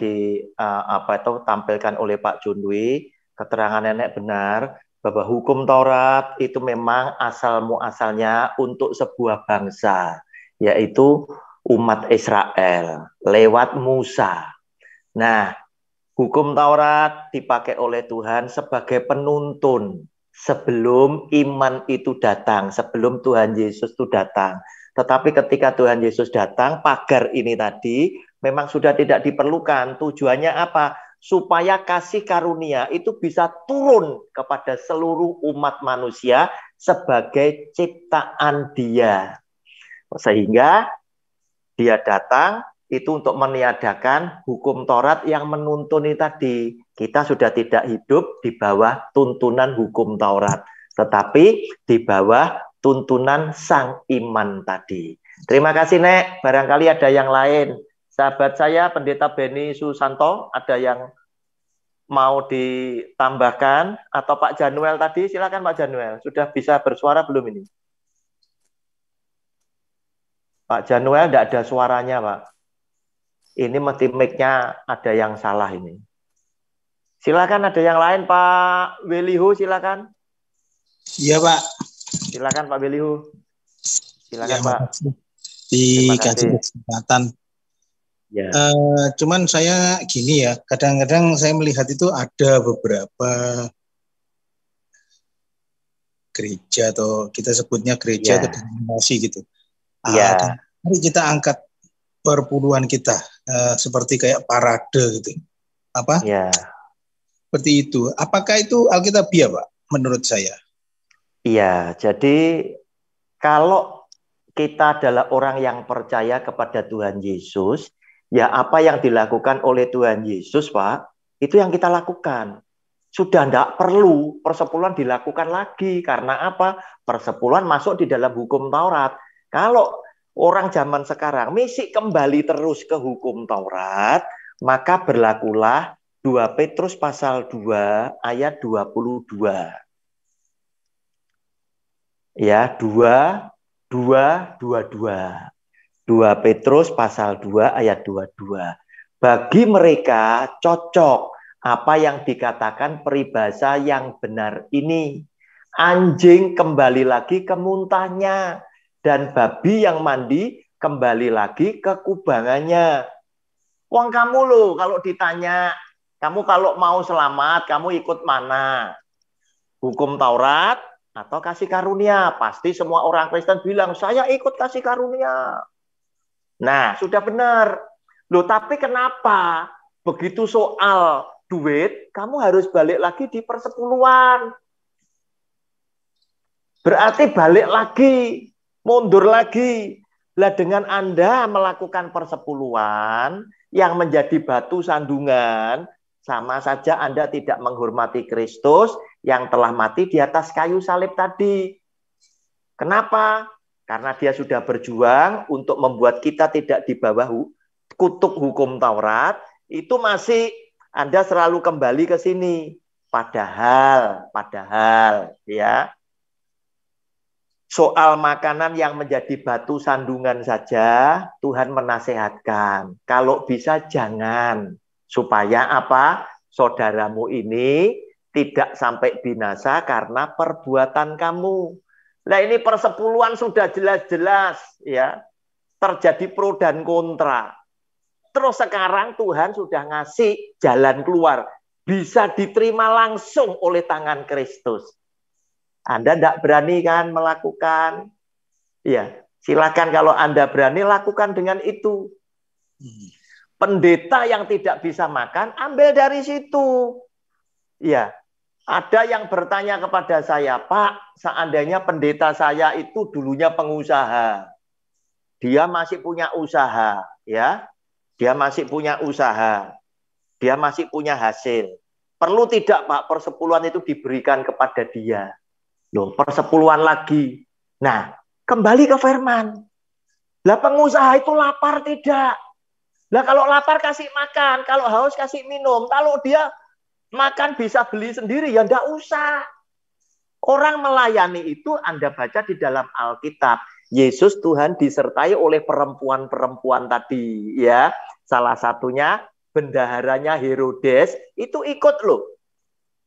tampilkan oleh Pak Jundwi, keterangan Nenek benar bahwa hukum Taurat itu memang asal muasalnya untuk sebuah bangsa, yaitu umat Israel lewat Musa. Nah, hukum Taurat dipakai oleh Tuhan sebagai penuntun sebelum iman itu datang, sebelum Tuhan Yesus itu datang. Tetapi ketika Tuhan Yesus datang, pagar ini tadi memang sudah tidak diperlukan. Tujuannya apa? Supaya kasih karunia itu bisa turun kepada seluruh umat manusia sebagai ciptaan Dia. Sehingga Dia datang itu untuk meniadakan hukum Taurat yang menuntuni tadi. Kita sudah tidak hidup di bawah tuntunan hukum Taurat, tetapi di bawah tuntunan sang iman tadi. Terima kasih Nek, barangkali ada yang lain. Sahabat saya Pendeta Beni Susanto, ada yang mau ditambahkan? Atau Pak Januel tadi, silakan Pak Januel. Sudah bisa bersuara belum ini? Pak Januel tidak ada suaranya Pak. Ini mesti mic-nya ada yang salah ini. Silakan ada yang lain Pak Welihu, silakan. Iya Pak. Silakan Pak Welihu. Silakan ya, Pak. Dikasih kesempatan. Ya. Cuman saya gini ya, kadang-kadang saya melihat itu ada beberapa gereja atau kita sebutnya gereja atau denominasi gitu. Mari kita angkat perpuluhan kita seperti kayak parade gitu. Apa? Ya. Seperti itu. Apakah itu alkitabiah, Pak? Menurut saya. Iya, jadi kalau kita adalah orang yang percaya kepada Tuhan Yesus, ya apa yang dilakukan oleh Tuhan Yesus, Pak, itu yang kita lakukan. Sudah tidak perlu persepuluhan dilakukan lagi. Karena apa? Persepuluhan masuk di dalam hukum Taurat. Kalau orang zaman sekarang misi kembali terus ke hukum Taurat, maka berlakulah 2 Petrus pasal 2 ayat 22. Ya, 2 Petrus pasal 2 ayat 22. Bagi mereka cocok apa yang dikatakan peribahasa yang benar ini. Anjing kembali lagi ke muntahnya, dan babi yang mandi kembali lagi ke kubangannya. Wong kamu loh, kalau ditanya, kamu kalau mau selamat, kamu ikut mana? Hukum Taurat atau kasih karunia? Pasti semua orang Kristen bilang, saya ikut kasih karunia. Nah, sudah benar. Loh, tapi kenapa begitu soal duit, kamu harus balik lagi di persepuluhan? Berarti balik lagi, mundur lagi. Lah dengan Anda melakukan persepuluhan yang menjadi batu sandungan, sama saja Anda tidak menghormati Kristus yang telah mati di atas kayu salib tadi. Kenapa? Karena dia sudah berjuang untuk membuat kita tidak di bawah kutuk hukum Taurat, itu masih Anda selalu kembali ke sini. Padahal ya, soal makanan yang menjadi batu sandungan saja Tuhan menasehatkan. Kalau bisa jangan. Supaya apa? Saudaramu ini tidak sampai binasa karena perbuatan kamu. Nah ini persepuluhan sudah jelas-jelas ya. Terjadi pro dan kontra. Terus sekarang Tuhan sudah ngasih jalan keluar. Bisa diterima langsung oleh tangan Kristus. Anda tidak berani kan melakukan? Ya, silakan kalau Anda berani lakukan dengan itu. Pendeta yang tidak bisa makan, ambil dari situ. Ya, ada yang bertanya kepada saya, Pak, seandainya pendeta saya itu dulunya pengusaha. Dia masih punya usaha, ya. Dia masih punya usaha. Dia masih punya hasil. Perlu tidak, Pak, persepuluhan itu diberikan kepada dia? Loh, persepuluhan lagi. Nah, kembali ke firman. Lah pengusaha itu lapar tidak? Lah kalau lapar kasih makan, kalau haus kasih minum. Kalau dia makan bisa beli sendiri, ya enggak usah. Orang melayani itu Anda baca di dalam Alkitab. Yesus Tuhan disertai oleh perempuan-perempuan tadi, ya. Salah satunya bendaharanya Herodes itu ikut loh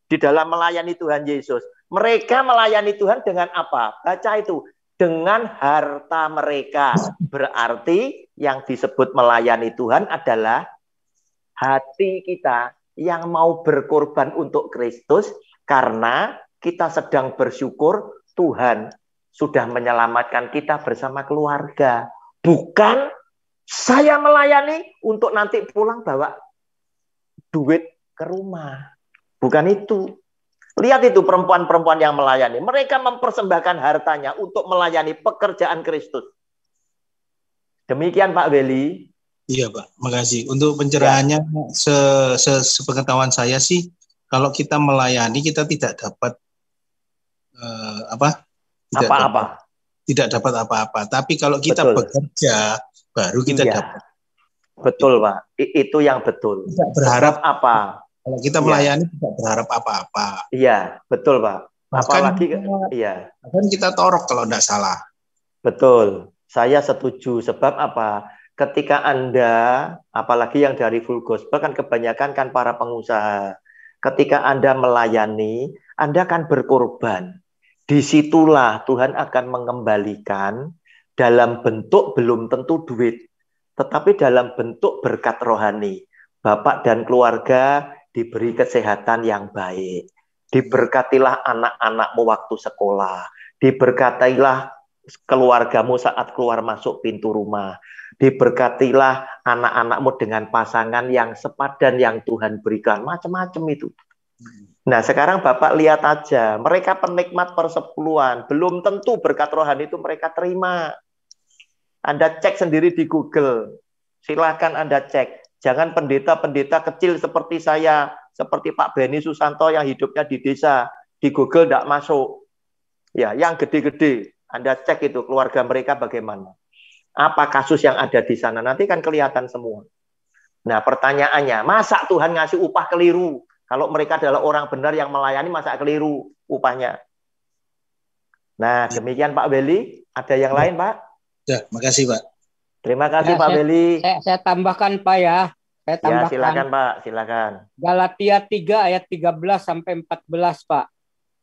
di dalam melayani Tuhan Yesus. Mereka melayani Tuhan dengan apa? Baca itu. Dengan harta mereka. Berarti yang disebut melayani Tuhan adalah hati kita yang mau berkorban untuk Kristus karena kita sedang bersyukur Tuhan sudah menyelamatkan kita bersama keluarga. Bukan saya melayani untuk nanti pulang bawa duit ke rumah. Bukan itu. Lihat itu perempuan-perempuan yang melayani. Mereka mempersembahkan hartanya untuk melayani pekerjaan Kristus. Demikian Pak Beli. Iya Pak, makasih. Untuk pencerahannya, sepengetahuan saya sih, kalau kita melayani kita tidak dapat tidak dapat apa-apa. Tapi kalau kita bekerja, baru kita dapat. Betul Pak, itu yang betul. Tidak berharap apa? Kalau kita melayani tidak berharap apa-apa. Iya, betul Pak. Apalagi bahkan kita torok kalau tidak salah. Betul, saya setuju. Sebab apa? Ketika Anda, apalagi yang dari full gospel kan kebanyakan kan para pengusaha. Ketika Anda melayani, Anda akan berkorban. Disitulah Tuhan akan mengembalikan dalam bentuk belum tentu duit, tetapi dalam bentuk berkat rohani. Bapak dan keluarga diberi kesehatan yang baik. Diberkatilah anak-anakmu waktu sekolah. Diberkatilah keluargamu saat keluar masuk pintu rumah. Diberkatilah anak-anakmu dengan pasangan yang sepadan yang Tuhan berikan. Macam-macam itu. Nah sekarang Bapak lihat aja. Mereka penikmat persepuluhan. Belum tentu berkat rohani itu mereka terima. Anda cek sendiri di Google. Silahkan Anda cek. Jangan pendeta-pendeta kecil seperti saya, seperti Pak Beni Susanto yang hidupnya di desa, di Google tidak masuk. Ya, yang gede-gede, Anda cek itu keluarga mereka bagaimana. Apa kasus yang ada di sana, nanti kan kelihatan semua. Nah, pertanyaannya, masa Tuhan ngasih upah keliru? Kalau mereka adalah orang benar yang melayani, masa keliru upahnya? Nah, demikian Pak Beli. Ada yang lain, Pak? Ya, makasih, Pak. Terima kasih Pak Beli. Saya tambahkan Pak ya. Saya tambahkan. Ya, silakan Pak, silakan. Galatia 3 ayat 13 sampai 14 Pak.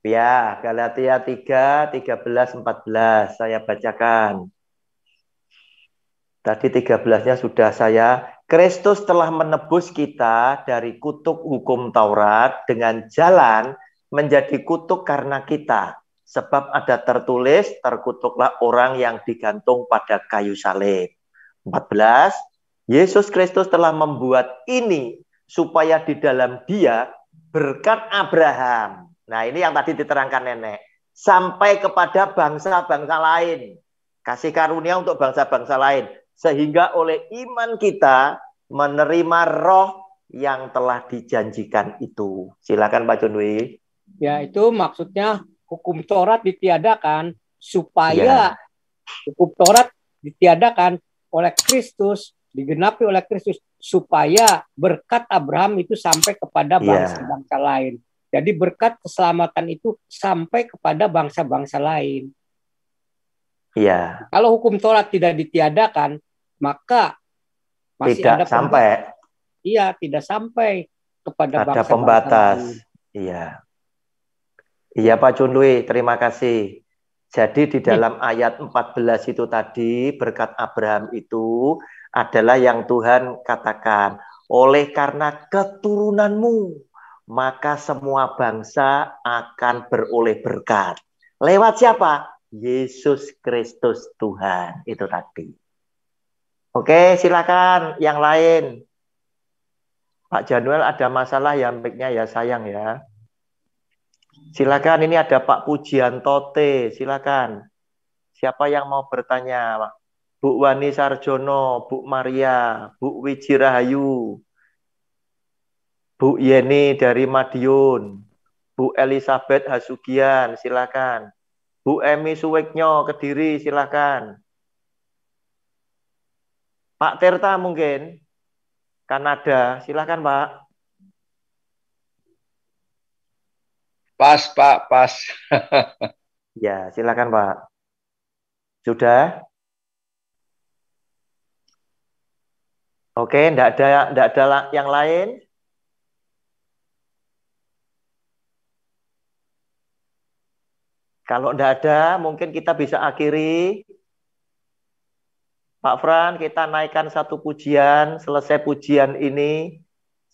Ya, Galatia 3, 13, 14. Saya bacakan. Tadi 13-nya sudah saya. Kristus telah menebus kita dari kutuk hukum Taurat dengan jalan menjadi kutuk karena kita. Sebab ada tertulis, terkutuklah orang yang digantung pada kayu salib. 14, Yesus Kristus telah membuat ini supaya di dalam Dia berkat Abraham. Nah, ini yang tadi diterangkan nenek. Sampai kepada bangsa-bangsa lain. kasih karunia untuk bangsa-bangsa lain. Sehingga oleh iman kita menerima roh yang telah dijanjikan itu. Silakan Pak Junwi. Ya, itu maksudnya hukum Taurat ditiadakan supaya hukum Taurat ditiadakan oleh Kristus, digenapi oleh Kristus, supaya berkat Abraham itu sampai kepada bangsa-bangsa lain. Jadi berkat keselamatan itu sampai kepada bangsa-bangsa lain. Iya. Kalau hukum Taurat tidak ditiadakan, maka masih tidak ada sampai. Iya, tidak sampai kepada ada bangsa-bangsa pembatas. lain. Iya. Iya Pak Junwi, terima kasih. Jadi di dalam ayat 14 itu tadi, berkat Abraham itu adalah yang Tuhan katakan, oleh karena keturunanmu, maka semua bangsa akan beroleh berkat. Lewat siapa? Yesus Kristus Tuhan. Itu tadi. Oke, silakan yang lain. Pak Januel ada masalah ya mic-nya ya, sayang ya. Silakan, ini ada Pak Pujianto T. Silakan. Siapa yang mau bertanya? Bu Wani Sarjono, Bu Maria, Bu Wijirahayu, Bu Yeni dari Madiun, Bu Elizabeth Hasugian, silakan. Bu Emi Suweknyo Kediri, silakan. Pak Tirta mungkin Kanada, silakan Pak. Pas Pak, pas. Ya, silakan Pak. Sudah? Oke, enggak ada yang lain? Kalau enggak ada, mungkin kita bisa akhiri. Pak Fran, kita naikkan satu pujian. Selesai pujian ini,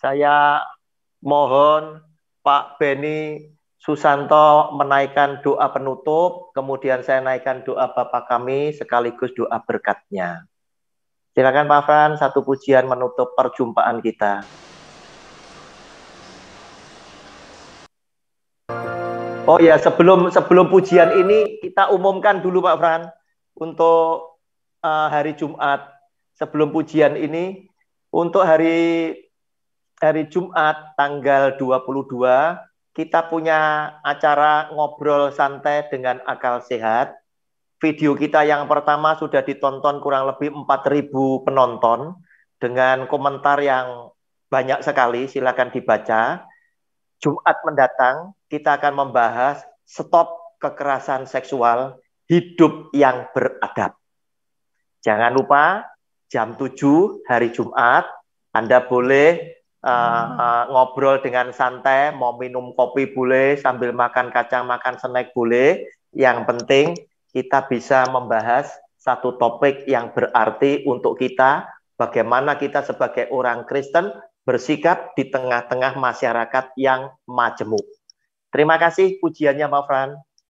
saya mohon Pak Beni Susanto menaikkan doa penutup, kemudian saya naikkan doa Bapa kami sekaligus doa berkatnya. Silakan Pak Fran, satu pujian menutup perjumpaan kita. Oh ya, sebelum pujian ini kita umumkan dulu Pak Fran untuk hari Jumat. Sebelum pujian ini untuk hari Jumat tanggal 22 kita punya acara ngobrol santai dengan akal sehat. Video kita yang pertama sudah ditonton kurang lebih 4.000 penonton dengan komentar yang banyak sekali, silakan dibaca. Jumat mendatang kita akan membahas stop kekerasan seksual, hidup yang beradab. Jangan lupa jam 7 hari Jumat Anda boleh ngobrol dengan santai, mau minum kopi boleh, sambil makan kacang, makan snack boleh. Yang penting kita bisa membahas satu topik yang berarti untuk kita, bagaimana kita sebagai orang Kristen bersikap di tengah-tengah masyarakat yang majemuk. Terima kasih pujiannya Pak Fran.